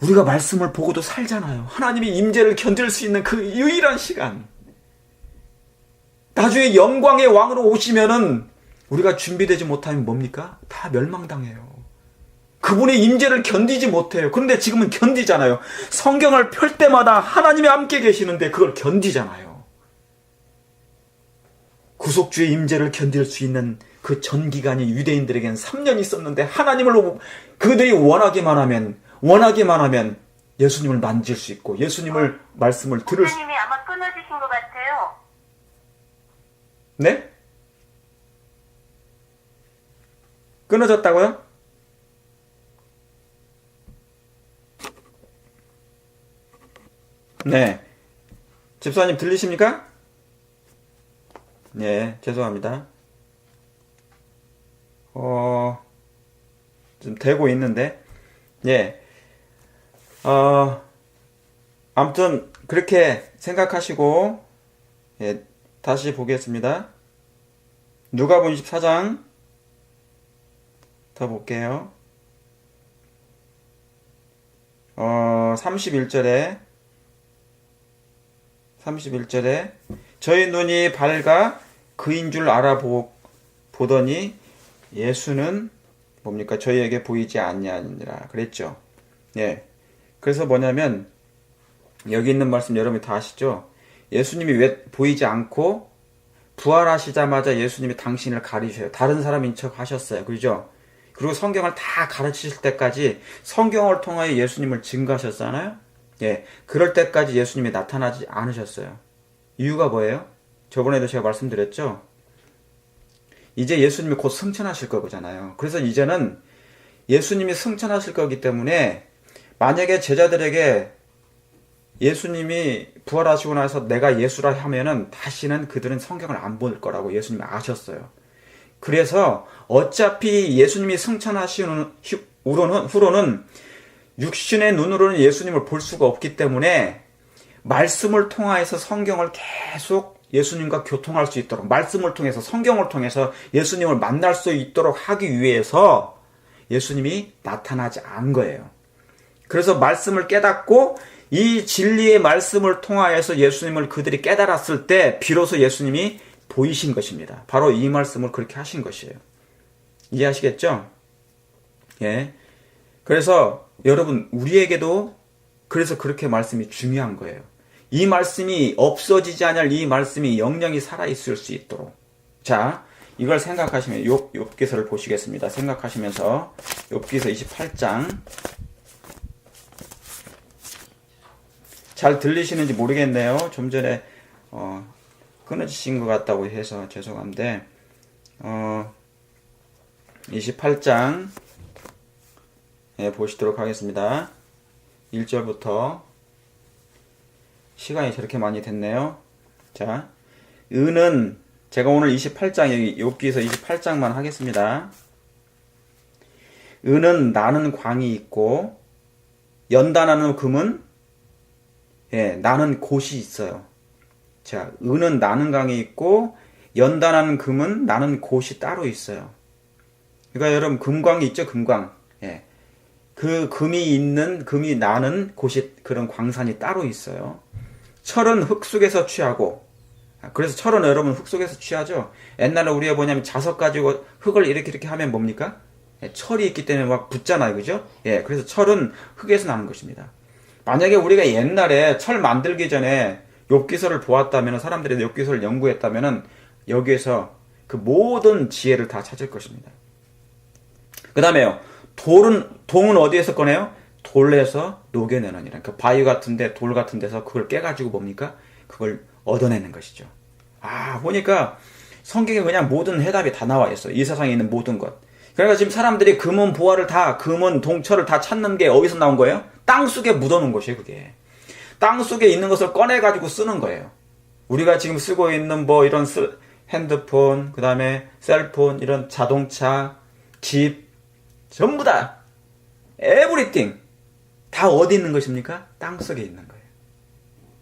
우리가 말씀을 보고도 살잖아요. 하나님의 임재를 견딜 수 있는 그 유일한 시간. 나중에 영광의 왕으로 오시면은 우리가 준비되지 못하면 뭡니까? 다 멸망당해요. 그분의 임재를 견디지 못해요. 그런데 지금은 견디잖아요. 성경을 펼 때마다 하나님이 함께 계시는데 그걸 견디잖아요. 구속주의 임재를 견딜 수 있는 그 전 기간이 유대인들에게는 3년이 있었는데 하나님을 그들이 원하기만 하면 예수님을 만질 수 있고 예수님을 말씀을 들을 수. 목사님이 아마 끊어지신 것 같아요. 네? 끊어졌다고요? 네. 집사님 들리십니까? 네, 죄송합니다. 좀 되고 있는데, 예. 아무튼 그렇게 생각하시고, 예, 다시 보겠습니다. 누가복음 24장 더 볼게요. 31절에 저희 눈이 밝아 그인 줄 알아보더니 예수는 뭡니까? 저희에게 보이지 아니하니라 그랬죠. 예. 그래서 뭐냐면 여기 있는 말씀 여러분이 다 아시죠? 예수님이 왜 보이지 않고 부활하시자마자 예수님이 당신을 가리셔요. 다른 사람인 척 하셨어요. 그죠? 그리고 성경을 다 가르치실 때까지 성경을 통하여 예수님을 증거하셨잖아요. 예. 그럴 때까지 예수님이 나타나지 않으셨어요. 이유가 뭐예요? 저번에도 제가 말씀드렸죠? 이제 예수님이 곧 승천하실 거잖아요. 그래서 이제는 예수님이 승천하실 거기 때문에 만약에 제자들에게 예수님이 부활하시고 나서 내가 예수라 하면은 다시는 그들은 성경을 안 볼 거라고 예수님이 아셨어요. 그래서 어차피 예수님이 승천하신 후로는 육신의 눈으로는 예수님을 볼 수가 없기 때문에 말씀을 통하여서 성경을 계속 예수님과 교통할 수 있도록 말씀을 통해서 성경을 통해서 예수님을 만날 수 있도록 하기 위해서 예수님이 나타나지 않은 거예요. 그래서 말씀을 깨닫고 이 진리의 말씀을 통하여서 예수님을 그들이 깨달았을 때 비로소 예수님이 보이신 것입니다. 바로 이 말씀을 그렇게 하신 것이에요. 이해하시겠죠? 예. 그래서 여러분 우리에게도 그래서 그렇게 말씀이 중요한 거예요. 이 말씀이 없어지지 않을 이 말씀이 영영이 살아있을 수 있도록. 자, 이걸 생각하시면 욥기서를 보시겠습니다. 생각하시면서 욥기서 28장 잘 들리시는지 모르겠네요. 좀 전에 끊어지신 것 같다고 해서 죄송한데 28장 보시도록 하겠습니다. 1절부터 시간이 저렇게 많이 됐네요. 자, 은은 제가 오늘 28장 욥기서 28장만 하겠습니다. 은은 나는 광이 있고 연단하는 금은 나는 곳이 있어요. 자, 은은 나는 강이 있고 연단하는 금은 나는 곳이 따로 있어요. 그러니까 여러분 금광이 있죠, 금광. 예. 그 금이 나는 곳이 그런 광산이 따로 있어요. 철은 흙 속에서 취하고, 그래서 철은 여러분 흙 속에서 취하죠. 옛날에 우리가 뭐냐면 자석 가지고 흙을 이렇게 하면 뭡니까? 철이 있기 때문에 막 붙잖아요, 그죠? 예, 그래서 철은 흙에서 나는 것입니다. 만약에 우리가 옛날에 철 만들기 전에 욥기서를 보았다면, 사람들이 욥기서를 연구했다면 여기에서 그 모든 지혜를 다 찾을 것입니다. 그 다음에요, 동은 어디에서 꺼내요? 돌에서 녹여내느니라. 그러니까 바위 같은데 돌 같은 데서 그걸 깨가지고 뭡니까? 그걸 얻어내는 것이죠. 보니까 성경에 그냥 모든 해답이 다 나와 있어. 이 세상에 있는 모든 것. 그러니까 지금 사람들이 금은 보화를 다, 금은 동철을 다 찾는 게 어디서 나온 거예요? 땅 속에 묻어놓은 것이에요, 그게. 땅 속에 있는 것을 꺼내가지고 쓰는 거예요. 우리가 지금 쓰고 있는 이런 핸드폰, 그 다음에 셀폰, 이런 자동차, 집, 전부 다, everything. 다 어디 있는 것입니까? 땅 속에 있는 거예요.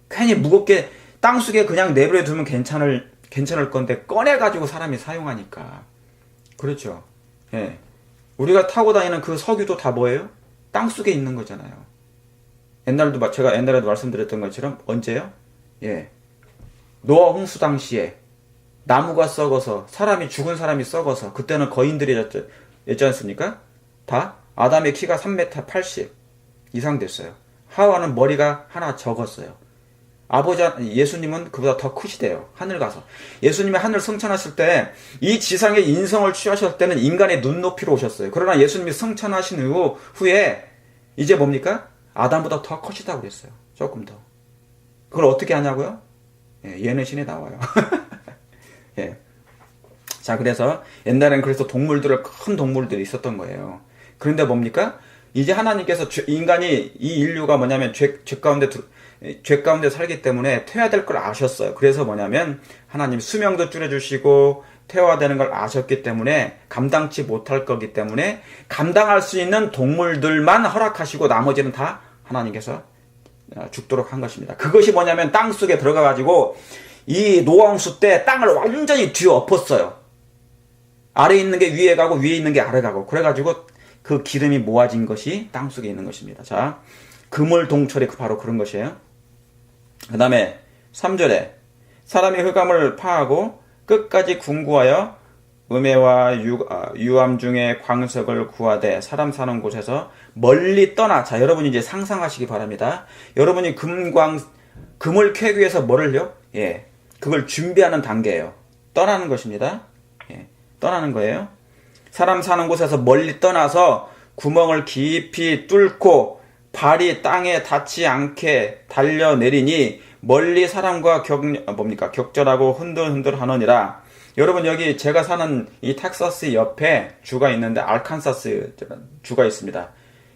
괜히 무겁게 땅 속에 그냥 내버려 두면 괜찮을 건데 꺼내가지고 사람이 사용하니까. 그렇죠. 예. 우리가 타고 다니는 그 석유도 다 뭐예요? 땅 속에 있는 거잖아요. 제가 옛날에도 말씀드렸던 것처럼 언제요? 예. 노아 홍수 당시에 나무가 썩어서 죽은 사람이 썩어서 그때는 거인들이었지 않습니까? 다 아담의 키가 3m 80 이상 됐어요. 하와는 머리가 하나 적었어요. 예수님은 그보다 더 크시대요. 하늘 가서. 예수님이 하늘 승천하실 때 이 지상에 인성을 취하실 때는 인간의 눈높이로 오셨어요. 그러나 예수님이 승천하신 후에 이제 뭡니까? 아담보다 더 커시다고 그랬어요. 조금 더. 그걸 어떻게 하냐고요? 예는 신에 나와요. 예. 자, 그래서 옛날엔 그래서 큰 동물들이 있었던 거예요. 그런데 뭡니까? 이제 하나님께서 이 인류가 뭐냐면 죄 가운데 살기 때문에 퇴화될 걸 아셨어요. 그래서 뭐냐면 하나님 수명도 줄여주시고 퇴화되는 걸 아셨기 때문에 감당치 못할 거기 때문에 감당할 수 있는 동물들만 허락하시고 나머지는 다 하나님께서 죽도록 한 것입니다. 그것이 뭐냐면 땅 속에 들어가 가지고 이 노아홍수 때 땅을 완전히 뒤엎었어요. 아래에 있는 게 위에 가고 위에 있는 게 아래 가고 그래가지고 그 기름이 모아진 것이 땅 속에 있는 것입니다. 자, 그물 동철이 바로 그런 것이에요. 그 다음에 3절에 사람이 흑암을 파하고 끝까지 궁구하여 음해와 유암 중에 광석을 구하되 사람 사는 곳에서 멀리 떠나. 자, 여러분이 이제 상상하시기 바랍니다. 여러분이 금을 캐기 위해서 뭐를요? 예, 그걸 준비하는 단계예요. 떠나는 것입니다. 예, 떠나는 거예요. 사람 사는 곳에서 멀리 떠나서 구멍을 깊이 뚫고 발이 땅에 닿지 않게 달려내리니 멀리 사람과 격절하고 흔들흔들 하느니라. 여러분, 여기 제가 사는 이 텍사스 옆에 주가 있는데 알칸사스 주가 있습니다.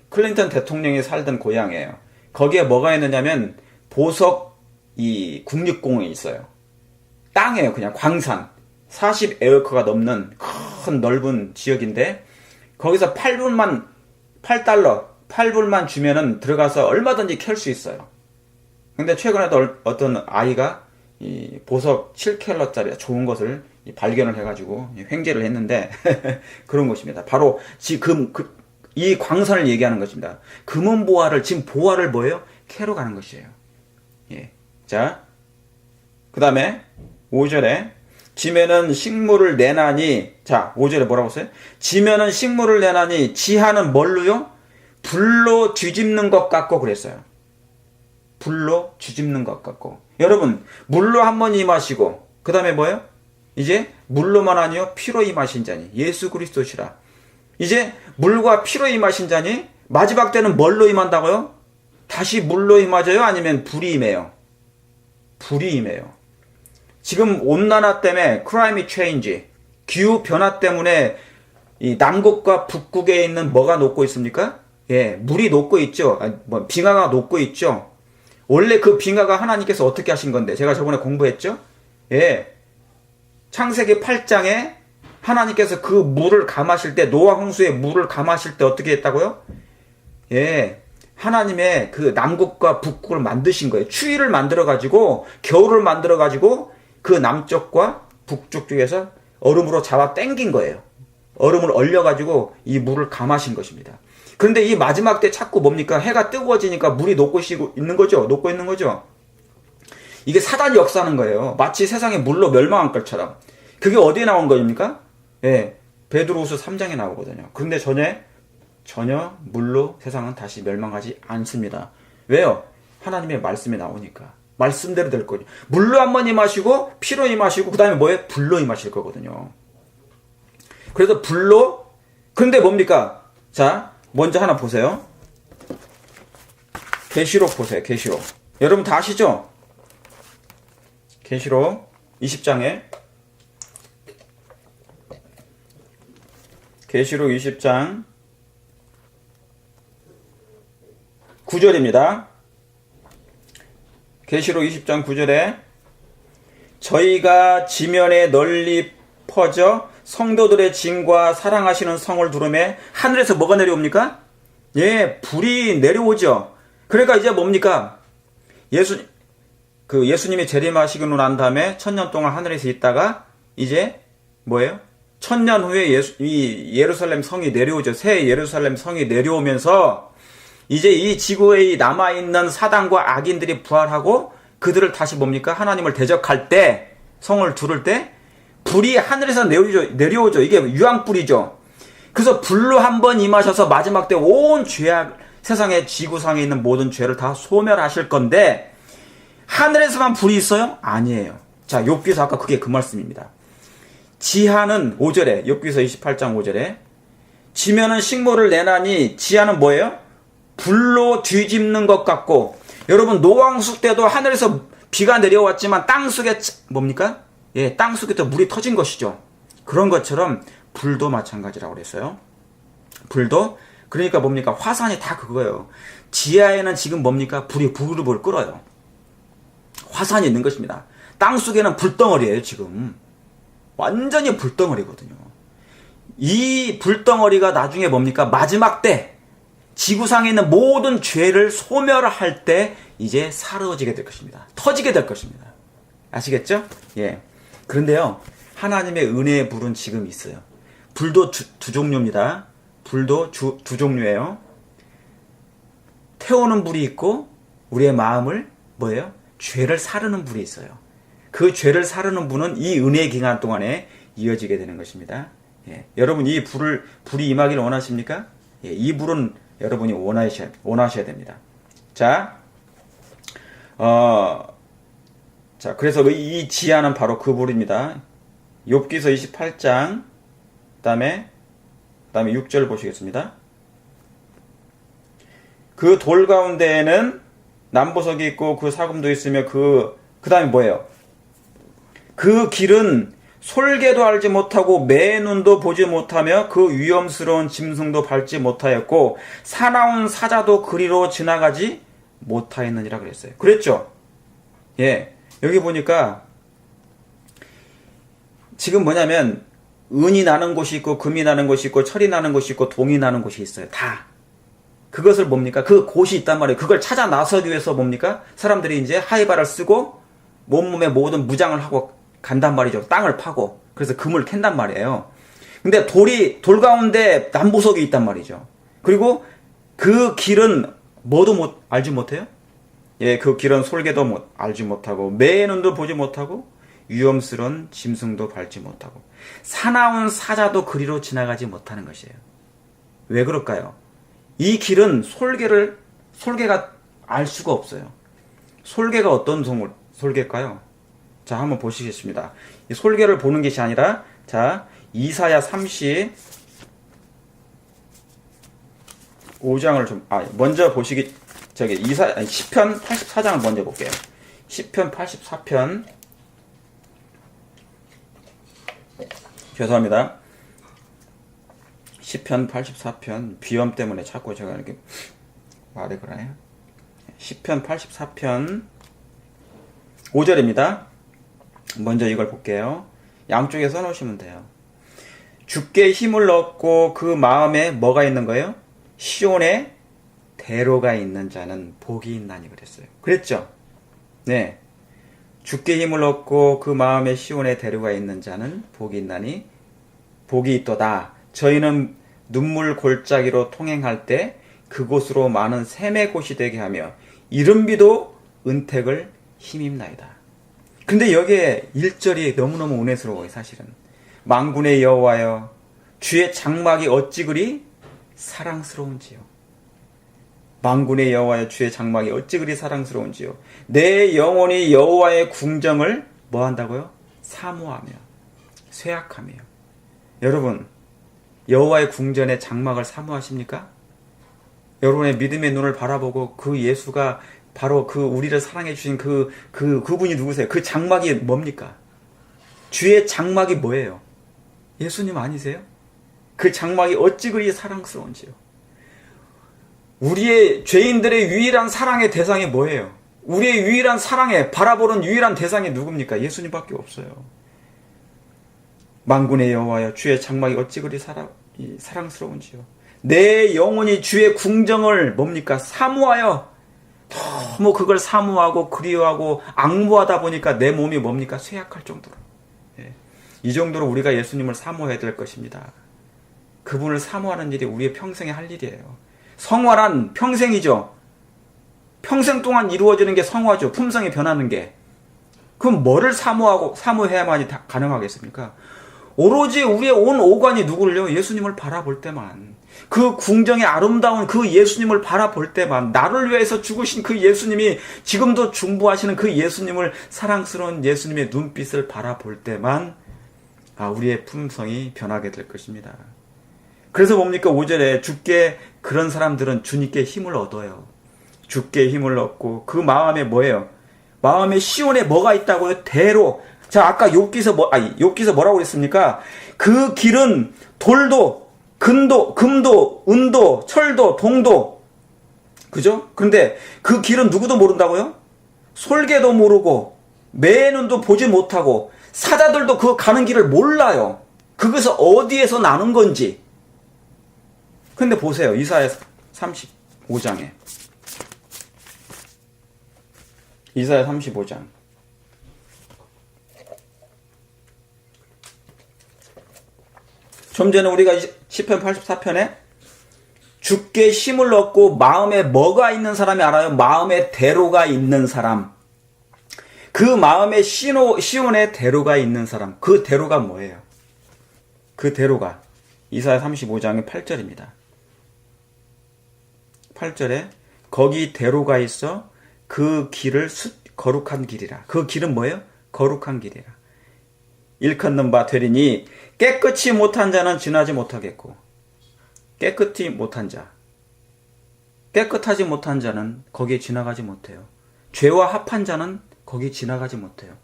클린턴 대통령이 살던 고향이에요. 거기에 뭐가 있느냐면 보석 이 국립공원이 있어요. 땅이에요. 그냥 광산. 40에어커가 넘는 큰 넓은 지역인데 거기서 8불만 주면은 들어가서 얼마든지 캘 수 있어요. 근데 최근에도 어떤 아이가 이 보석 7캘럿짜리 좋은 것을 발견을 해가지고 횡재를 했는데 그런 것입니다. 바로 지금 이 광산을 얘기하는 것입니다. 금은 지금 보화를 뭐예요? 캐러 가는 것이에요. 예. 자, 그 다음에 5절에 지면은 식물을 내나니. 자, 5절에 뭐라고 써요? 지면은 식물을 내나니 지하는 뭘로요? 불로 뒤집는 것 같고 그랬어요. 불로 뒤집는 것 같고. 여러분, 물로 한번 임하시고 그 다음에 뭐예요? 이제 물로만 아니요 피로 임하신 자니 예수 그리스도시라. 이제 물과 피로 임하신 자니 마지막 때는 뭘로 임한다고요? 다시 물로 임하져요? 아니면 불이 임해요? 불이 임해요. 지금 온난화 때문에 클라이밋 체인지, 기후 변화 때문에 이 남극과 북극에 있는 뭐가 녹고 있습니까? 예, 물이 녹고 있죠. 빙하가 녹고 있죠. 원래 그 빙하가 하나님께서 어떻게 하신 건데 제가 저번에 공부했죠. 예, 창세기 8장에 하나님께서 그 물을 감하실 때, 노아 홍수의 물을 감하실 때 어떻게 했다고요? 예, 하나님의 그 남극과 북극을 만드신 거예요. 추위를 만들어 가지고 겨울을 만들어 가지고 그 남쪽과 북쪽 쪽에서 얼음으로 잡아 당긴 거예요. 얼음을 얼려 가지고 이 물을 감하신 것입니다. 그런데 이 마지막 때 자꾸 뭡니까? 해가 뜨거워지니까 물이 녹고 있는 거죠. 녹고 있는 거죠. 이게 사단이 역사하는 거예요. 마치 세상에 물로 멸망한 것처럼. 그게 어디에 나온 거입니까? 예, 베드로후서 3장에 나오거든요. 그런데 전혀 물로 세상은 다시 멸망하지 않습니다. 왜요? 하나님의 말씀이 나오니까. 말씀대로 될 거죠. 물로 한 번 임하시고 피로 임하시고 그 다음에 뭐예요? 불로 임하실 거거든요. 그래서 불로. 그런데 뭡니까? 자, 먼저 하나 보세요. 계시록 보세요. 계시록. 여러분 다 아시죠? 계시록 20장에 계시록 20장 9절입니다. 계시록 20장 9절에 저희가 지면에 널리 퍼져 성도들의 짐과 사랑하시는 성을 두르매 하늘에서 뭐가 내려옵니까? 예, 불이 내려오죠. 그러니까 이제 뭡니까? 예수님이 재림하시고 난 다음에 1000년 동안 하늘에서 있다가 이제 뭐예요? 1000년 후에 이 예루살렘 성이 내려오죠. 새 예루살렘 성이 내려오면서 이제 이 지구에 남아있는 사단과 악인들이 부활하고 그들을 다시 뭡니까? 하나님을 대적할 때, 성을 두를 때 불이 하늘에서 내려오죠. 이게 유황불이죠. 그래서 불로 한번 임하셔서 마지막 때 온 죄악, 세상의 지구상에 있는 모든 죄를 다 소멸하실 건데 하늘에서만 불이 있어요? 아니에요. 자, 욥기서 아까 그게 그 말씀입니다. 지하는 5절에, 욥기서 28장 5절에 지면은 식물을 내나니 지하는 뭐예요? 불로 뒤집는 것 같고. 여러분, 노왕수 때도 하늘에서 비가 내려왔지만 땅속에 뭡니까? 예, 땅속에 물이 터진 것이죠. 그런 것처럼 불도 마찬가지라고 그랬어요. 불도. 그러니까 뭡니까? 화산이 다 그거예요. 지하에는 지금 뭡니까? 불을 끓어요. 화산이 있는 것입니다. 땅속에는 불덩어리예요, 지금. 완전히 불덩어리거든요. 이 불덩어리가 나중에 뭡니까? 마지막 때 지구상에 있는 모든 죄를 소멸할 때 이제 사라지게 될 것입니다. 터지게 될 것입니다. 아시겠죠? 예. 그런데요, 하나님의 은혜의 불은 지금 있어요. 불도 두 종류입니다. 불도 두 종류예요. 태우는 불이 있고 우리의 마음을 뭐예요? 죄를 사르는 불이 있어요. 그 죄를 사르는 불은 이 은혜의 기간 동안에 이어지게 되는 것입니다. 예. 여러분 이 불이 임하기를 원하십니까? 예. 이 불은 여러분이 원하셔야 됩니다. 자, 그래서 이 지하는 바로 그 불입니다. 욥기서 28장, 그다음에 6절 보시겠습니다. 그 돌 가운데에는 남보석이 있고 그 사금도 있으며 그 다음에 뭐예요? 그 길은 솔개도 알지 못하고 매 눈도 보지 못하며 그 위험스러운 짐승도 밟지 못하였고 사나운 사자도 그리로 지나가지 못하였느니라 그랬어요. 그랬죠? 예. 여기 보니까 지금 뭐냐면 은이 나는 곳이 있고 금이 나는 곳이 있고 철이 나는 곳이 있고 동이 나는 곳이 있어요. 다. 그것을 뭡니까? 그 곳이 있단 말이에요. 그걸 찾아 나서기 위해서 뭡니까? 사람들이 이제 하이바를 쓰고 몸몸에 모든 무장을 하고 간단 말이죠. 땅을 파고. 그래서 금을 캔단 말이에요. 근데 돌 가운데 남보석이 있단 말이죠. 그리고 그 길은 뭐도 알지 못해요? 예, 그 길은 솔개도 알지 못하고 매 눈도 보지 못하고 위험스러운 짐승도 밟지 못하고 사나운 사자도 그리로 지나가지 못하는 것이에요. 왜 그럴까요? 이 길은 솔개가 알 수가 없어요. 솔개가 어떤 솔개일까요? 자, 한번 보시겠습니다. 이 솔개를 보는 것이 아니라, 자, 이사야 35장을 먼저 시편 84장을 먼저 볼게요. 시편 84편. 죄송합니다. 시편 84편, 비염 때문에 자꾸 제가 이렇게 말이 그러네요. 시편 84편 5절입니다. 먼저 이걸 볼게요. 양쪽에 써놓으시면 돼요. 주께 힘을 얻고 그 마음에 뭐가 있는 거예요? 시온에 대로가 있는 자는 복이 있나니 그랬어요. 그랬죠? 네. 주께 힘을 얻고 그 마음에 시온에 대로가 있는 자는 복이 있나니 복이 있도다. 저희는 눈물 골짜기로 통행할 때 그곳으로 많은 샘의 곳이 되게 하며 이른비도 은택을 힘입나이다. 근데 여기에 1절이 너무너무 은혜스러워요. 사실은 만군의 여호와여 주의 장막이 어찌 그리 사랑스러운지요. 만군의 여호와여 주의 장막이 어찌 그리 사랑스러운지요. 내 영혼이 여호와의 궁정을 뭐 한다고요? 사모하며 쇠약하며. 여러분 여호와의 궁전의 장막을 사모하십니까? 여러분의 믿음의 눈을 바라보고 그 예수가 바로 그 우리를 사랑해 주신 그분이 누구세요? 그 장막이 뭡니까? 주의 장막이 뭐예요? 예수님 아니세요? 그 장막이 어찌 그리 사랑스러운지요. 우리의 죄인들의 유일한 사랑의 대상이 뭐예요? 우리의 유일한 사랑에 바라보는 유일한 대상이 누굽니까? 예수님밖에 없어요. 만군의 여호와여 주의 장막이 어찌 그리 사랑스러운지요. 내 영혼이 주의 궁정을 뭡니까? 사모하여 너무 그걸 사모하고 그리워하고 앙모하다 보니까 내 몸이 뭡니까? 쇠약할 정도로. 예. 이 정도로 우리가 예수님을 사모해야 될 것입니다. 그분을 사모하는 일이 우리의 평생에 할 일이에요. 성화란 평생이죠. 평생 동안 이루어지는 게 성화죠. 품성이 변하는 게. 그럼 뭐를 사모해야만이 가능하겠습니까? 오로지 우리의 온 오관이 누구를요? 예수님을 바라볼 때만. 그 궁정의 아름다운 그 예수님을 바라볼 때만. 나를 위해서 죽으신 그 예수님이 지금도 중보하시는 그 예수님을 사랑스러운 예수님의 눈빛을 바라볼 때만 우리의 품성이 변하게 될 것입니다. 그래서 뭡니까? 5절에 주께 그런 사람들은 주님께 힘을 얻어요. 주께 힘을 얻고 그 마음에 뭐예요? 마음에 시온에 뭐가 있다고요? 대로. 자, 아까 욥기서 뭐라고 그랬습니까? 그 길은 돌도, 금도, 은도, 철도, 동도. 그죠? 그런데 그 길은 누구도 모른다고요? 솔개도 모르고, 매눈도 보지 못하고, 사자들도 그 가는 길을 몰라요. 그것은 어디에서 나는 건지. 근데 보세요. 이사야 35장에. 이사야 35장. 좀 전에 우리가 시편 84편에 주께 힘을 얻고 마음에 뭐가 있는 사람이 알아요? 마음에 대로가 있는 사람. 그 마음에 시온의 대로가 있는 사람. 그 대로가 뭐예요? 그 대로가 이사야 35장의 8절입니다. 8절에 거기 대로가 있어 그 길을 거룩한 길이라. 그 길은 뭐예요? 거룩한 길이라. 일컫는 바 되리니 깨끗이 못한 자는 지나지 못하겠고 깨끗하지 못한 자는 거기에 지나가지 못해요. 죄와 합한 자는 거기 지나가지 못해요.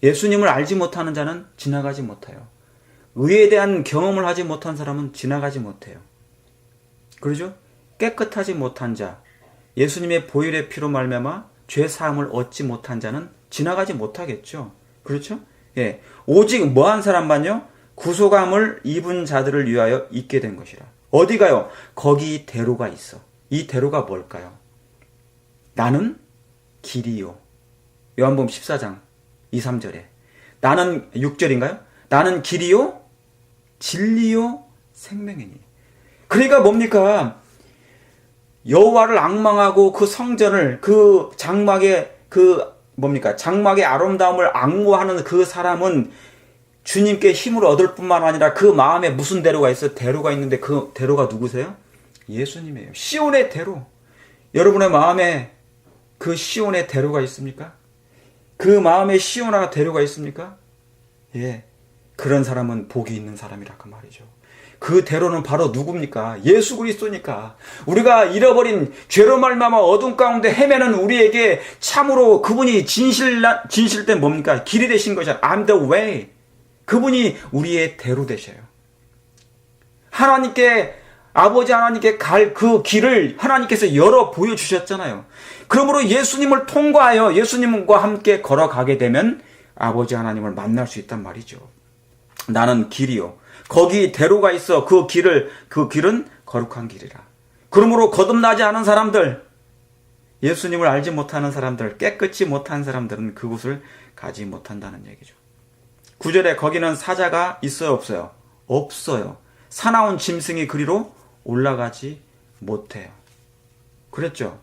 예수님을 알지 못하는 자는 지나가지 못해요. 의에 대한 경험을 하지 못한 사람은 지나가지 못해요. 그러죠? 깨끗하지 못한 자, 예수님의 보혈의 피로 말미암아 죄 사함을 얻지 못한 자는 지나가지 못하겠죠. 그렇죠? 예. 오직 뭐한 사람만요? 구속함을 입은 자들을 위하여 있게 된 것이라. 어디가요? 거기 대로가 있어. 이 대로가 뭘까요? 나는 길이요. 요한복음 14장 2, 3절에 나는 6절인가요? 나는 길이요 진리요 생명이니. 그러니까 뭡니까? 여호와를 앙망하고 그 성전을 그 장막의 장막의 아름다움을 앙모하는 그 사람은 주님께 힘을 얻을 뿐만 아니라 그 마음에 무슨 대로가 있어요? 대로가 있는데 그 대로가 누구세요? 예수님이에요. 시온의 대로. 여러분의 마음에 그 시온의 대로가 있습니까? 그 마음에 시온의 대로가 있습니까? 예. 그런 사람은 복이 있는 사람이라 그 말이죠. 그 대로는 바로 누굽니까? 예수 그리스도니까. 우리가 잃어버린 죄로 말미암아 어둠 가운데 헤매는 우리에게 참으로 그분이 진실된 뭡니까? 길이 되신 거잖아요. I'm the way. 그분이 우리의 대로 되셔요. 아버지 하나님께 갈 그 길을 하나님께서 열어 보여주셨잖아요. 그러므로 예수님을 통과하여 예수님과 함께 걸어가게 되면 아버지 하나님을 만날 수 있단 말이죠. 나는 길이요. 거기 대로가 있어. 그 길은 거룩한 길이라. 그러므로 거듭나지 않은 사람들, 예수님을 알지 못하는 사람들, 깨끗이 못한 사람들은 그곳을 가지 못한다는 얘기죠. 9절에 거기는 사자가 있어요, 없어요? 없어요. 사나운 짐승이 그리로 올라가지 못해요. 그랬죠?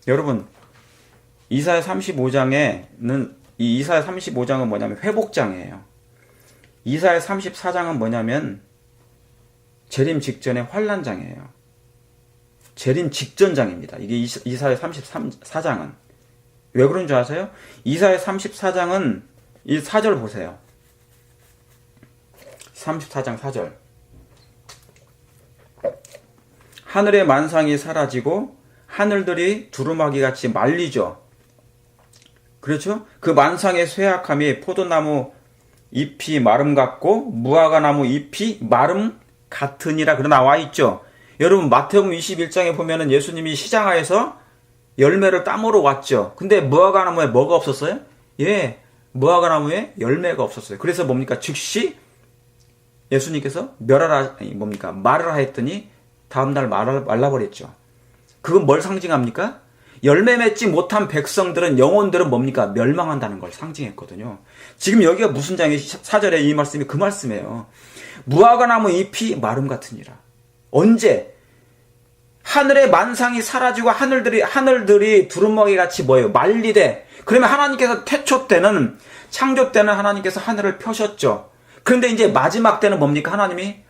여러분, 이사야 35장은 뭐냐면 회복장이에요. 이사야 34장은 뭐냐면 재림 직전의 환난장이에요. 재림 직전장입니다. 이게 이사야 34장은. 왜 그런 줄 아세요? 이사야 34장은 이 4절 보세요. 34장 4절. 하늘의 만상이 사라지고 하늘들이 두루마기같이 말리죠. 그렇죠? 그 만상의 쇠약함이 포도나무 잎이 마름 같고 무화과나무 잎이 마름 같으니라 그러 나와 있죠. 여러분 마태복음 21장에 보면은 예수님이 시장하에서 열매를 따먹으러 왔죠. 근데 무화과나무에 뭐가 없었어요? 예, 무화과나무에 열매가 없었어요. 그래서 뭡니까? 즉시 예수님께서 말을 하였더니 다음날 말라버렸죠. 그건 뭘 상징합니까? 열매 맺지 못한 백성들은, 영혼들은 뭡니까? 멸망한다는 걸 상징했거든요. 지금 여기가 무슨 장이 4절에 이 말씀이 그 말씀이에요. 무화과나무 잎이 마름 같으니라. 언제? 하늘의 만상이 사라지고 하늘들이 두루마기 같이 뭐예요? 말리되. 그러면 하나님께서 태초 때는, 창조 때는 하나님께서 하늘을 펴셨죠. 그런데 이제 마지막 때는 뭡니까?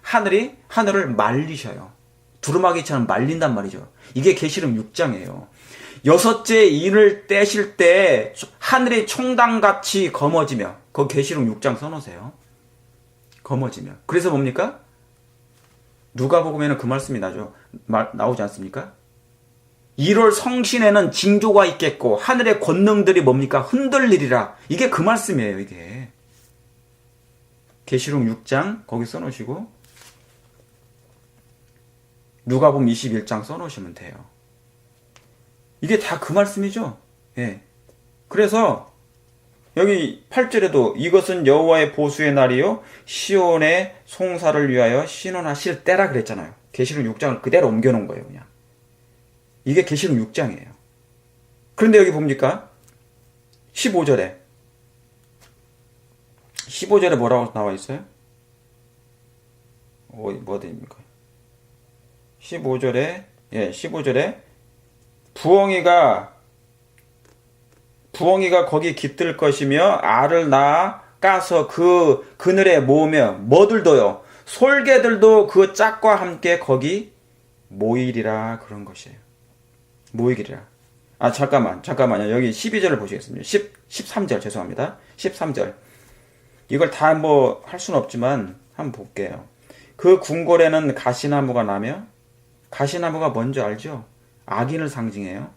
하늘을 말리셔요. 두루마기처럼 말린단 말이죠. 이게 계시록 6장이에요. 여섯째 인을 떼실 때 하늘이 총당같이 검어지며, 거기 계시록 6장 써놓으세요. 검어지며. 그래서 뭡니까? 누가복음에는 그 말씀이 나오지 않습니까? 1월 성신에는 징조가 있겠고 하늘의 권능들이 뭡니까? 흔들리리라. 이게 그 말씀이에요. 이게 계시록 6장 거기 써놓으시고 누가복음 21장 써놓으시면 돼요. 이게 다 그 말씀이죠. 예. 그래서 여기 8절에도 이것은 여호와의 보수의 날이요 시온의 송사를 위하여 신원하실 때라 그랬잖아요. 계시록 6장을 그대로 옮겨놓은 거예요. 그냥 이게 계시록 6장이에요. 그런데 여기 봅니까? 15절에 뭐라고 나와 있어요? 뭐 됩니까? 15절에 부엉이가 거기 깃들 것이며 알을 낳아 까서 그 그늘에 모으며 뭐들도요 솔개들도 그 짝과 함께 거기 모이리라 그런 것이에요. 모이기리라. 잠깐만요. 여기 12절을 보시겠습니다. 13절 죄송합니다. 13절. 이걸 다 뭐 할 수는 없지만 한번 볼게요. 그 궁궐에는 가시나무가 나며 가시나무가 뭔지 알죠? 악인을 상징해요.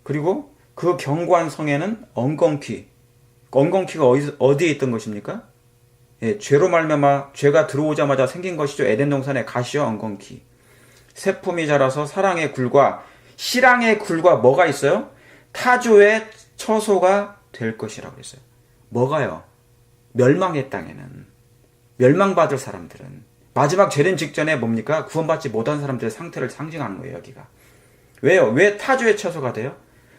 그리고 그 견고한 성에는 엉겅퀴가 어디에 있던 것입니까? 예, 죄로 말미암아 죄가 들어오자마자 생긴 것이죠. 에덴 동산의 가시와 엉겅퀴. 새품이 자라서 사랑의 굴과 실랑의 굴과 뭐가 있어요? 타조의 처소가 될 것이라고 했어요. 뭐가요? 멸망의 땅에는 멸망받을 사람들은 마지막 재림 직전에 뭡니까? 구원받지 못한 사람들의 상태를 상징하는 거예요. 여기가. 왜요? 왜 타조의 처소가 돼요?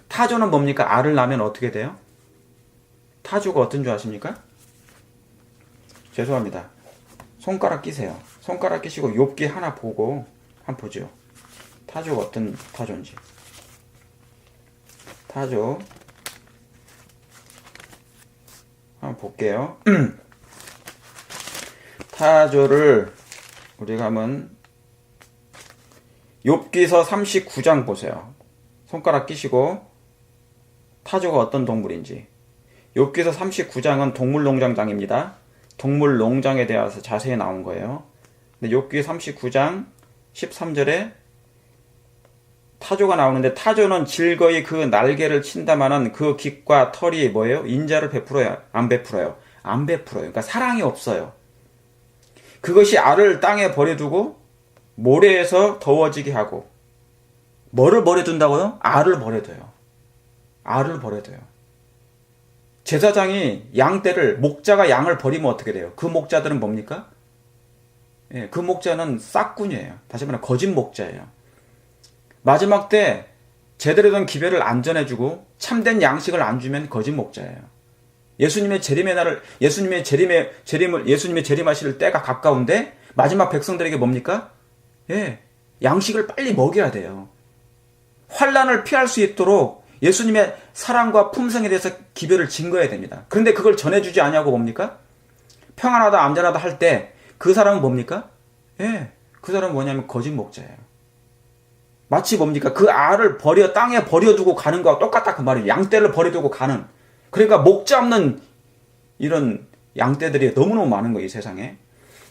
타조는 뭡니까? 알을 낳으면 어떻게 돼요? 타조가 어떤 줄 아십니까? 죄송합니다. 손가락 끼세요. 손가락 끼시고 욥기 하나 보고 한번 보죠. 타조가 어떤 타조인지. 타조 한번 볼게요. 타조를 우리가 한번 욥기서 39장 보세요. 손가락 끼시고 타조가 어떤 동물인지. 욥기서 39장은 동물농장장입니다. 동물농장에 대해서 자세히 나온 거예요. 근데 욥기 39장 13절에 타조가 나오는데 타조는 즐거이 그 날개를 친다마는 그 깃과 털이 뭐예요? 인자를 베풀어요? 안 베풀어요? 안 베풀어요. 그러니까 사랑이 없어요. 그것이 알을 땅에 버려두고 모래에서 더워지게 하고 뭐를 버려둔다고요? 알을 버려둬요. 알을 버려둬요. 제사장이 목자가 양을 버리면 어떻게 돼요? 그 목자들은 뭡니까? 예, 그 목자는 싹군이에요. 다시 말해 거짓 목자예요. 마지막 때 제대로 된 기별을 안 전해주고 참된 양식을 안 주면 거짓 목자예요. 예수님의 재림하실 때가 가까운데 마지막 백성들에게 뭡니까? 예, 양식을 빨리 먹여야 돼요. 환란을 피할 수 있도록 예수님의 사랑과 품성에 대해서 기별을 증거해야 됩니다. 그런데 그걸 전해주지 않냐고 뭡니까? 평안하다 안전하다 할 때 그 사람은 뭡니까? 예, 그 사람은 뭐냐면 거짓 목자예요. 마치 뭡니까? 그 알을 땅에 버려두고 가는 거와 똑같다 그 말이에요. 양떼를 버려두고 가는. 그러니까 목자 없는 이런 양떼들이 너무너무 많은 거예요, 이 세상에.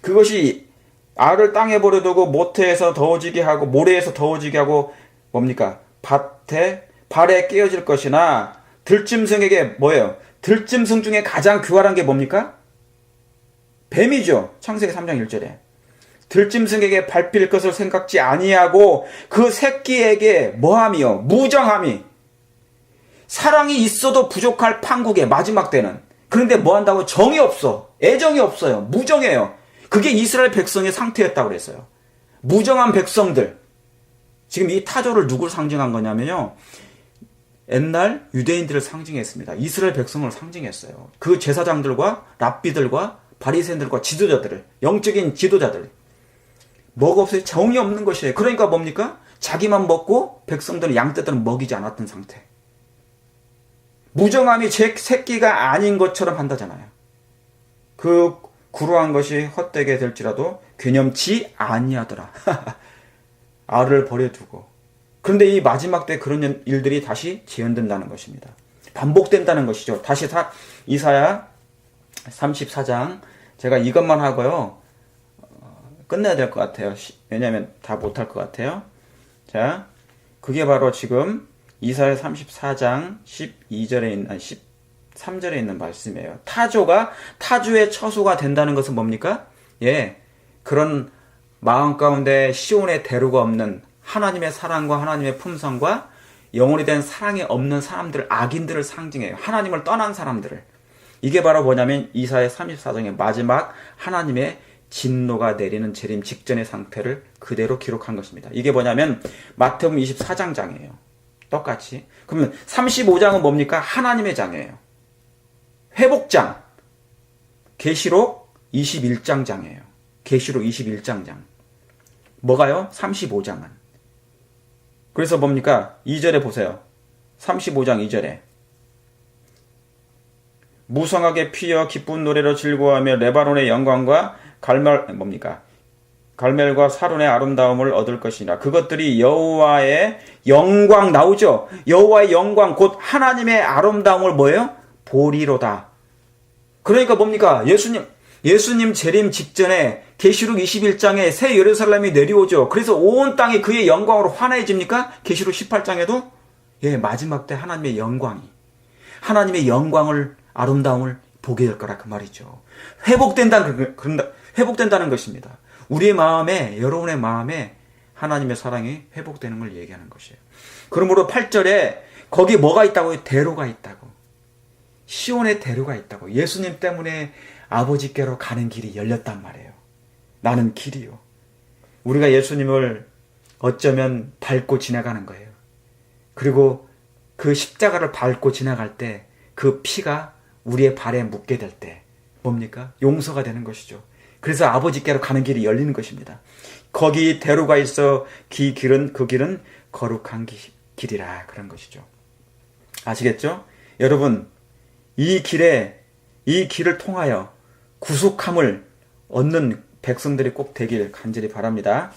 그것이 알을 땅에 버려두고 모태에서 더워지게 하고 모래에서 더워지게 하고 뭡니까? 발에 끼어질 것이나 들짐승에게 뭐예요? 들짐승 중에 가장 교활한 게 뭡니까? 뱀이죠. 창세기 3장 1절에. 들짐승에게 밟힐 것을 생각지 아니하고 그 새끼에게 뭐함이요? 무정함이. 사랑이 있어도 부족할 판국의 마지막 때는. 그런데 뭐 한다고? 정이 없어. 애정이 없어요. 무정해요. 그게 이스라엘 백성의 상태였다고 그랬어요. 무정한 백성들. 지금 이 타조를 누굴 상징한 거냐면요. 옛날 유대인들을 상징했습니다. 이스라엘 백성을 상징했어요. 그 제사장들과 랍비들과 바리새인들과 지도자들을, 영적인 지도자들. 뭐가 없어요? 정이 없는 것이에요. 그러니까 뭡니까? 자기만 먹고 백성들은 양떼들은 먹이지 않았던 상태. 무정함이 제 새끼가 아닌 것처럼 한다잖아요. 그 구루한 것이 헛되게 될지라도 괴념치 아니하더라. 알을 버려두고. 그런데 이 마지막 때 그런 일들이 다시 재현된다는 것입니다. 반복된다는 것이죠. 다시 이사야 34장. 제가 이것만 하고요. 끝내야 될 것 같아요. 왜냐하면 다 못할 것 같아요. 자, 그게 바로 지금 이사야 34장 13절에 있는 말씀이에요. 타조의 처소가 된다는 것은 뭡니까? 예, 그런 마음 가운데 시온의 대로가 없는 하나님의 사랑과 하나님의 품성과 영혼이 된 사랑이 없는 사람들, 악인들을 상징해요. 하나님을 떠난 사람들을. 이게 바로 뭐냐면 이사야 34장의 마지막 하나님의 진노가 내리는 재림 직전의 상태를 그대로 기록한 것입니다. 이게 뭐냐면 마태복음 24장이에요. 똑같이. 그러면 35장은 뭡니까? 하나님의 장이에요. 회복장. 계시록 21장이에요. 계시록 21장. 뭐가요? 35장은. 그래서 뭡니까? 2절에 보세요. 35장 2절에. 무성하게 피어 기쁜 노래로 즐거워하며 레바논의 영광과 갈멜과 사론의 아름다움을 얻을 것이나 그것들이 여호와의 영광 나오죠. 여호와의 영광 곧 하나님의 아름다움을 뭐예요? 보리로다. 그러니까 뭡니까? 예수님 재림 직전에 계시록 21장에 새 예루살렘이 내려오죠. 그래서 온 땅이 그의 영광으로 환해집니까? 계시록 18장에도 예, 마지막 때 하나님의 하나님의 영광을 아름다움을 보게 될 거라 그 말이죠. 회복된다는 것입니다. 우리의 마음에, 여러분의 마음에 하나님의 사랑이 회복되는 걸 얘기하는 것이에요. 그러므로 8절에 거기 뭐가 있다고요? 대로가 있다고. 시온의 대로가 있다고. 예수님 때문에 아버지께로 가는 길이 열렸단 말이에요. 나는 길이요. 우리가 예수님을 어쩌면 밟고 지나가는 거예요. 그리고 그 십자가를 밟고 지나갈 때 그 피가 우리의 발에 묻게 될 때 뭡니까? 용서가 되는 것이죠. 그래서 아버지께로 가는 길이 열리는 것입니다. 거기 대로가 있어 그 길은 거룩한 길이라 그런 것이죠. 아시겠죠? 여러분, 이 길을 통하여 구속함을 얻는 백성들이 꼭 되길 간절히 바랍니다.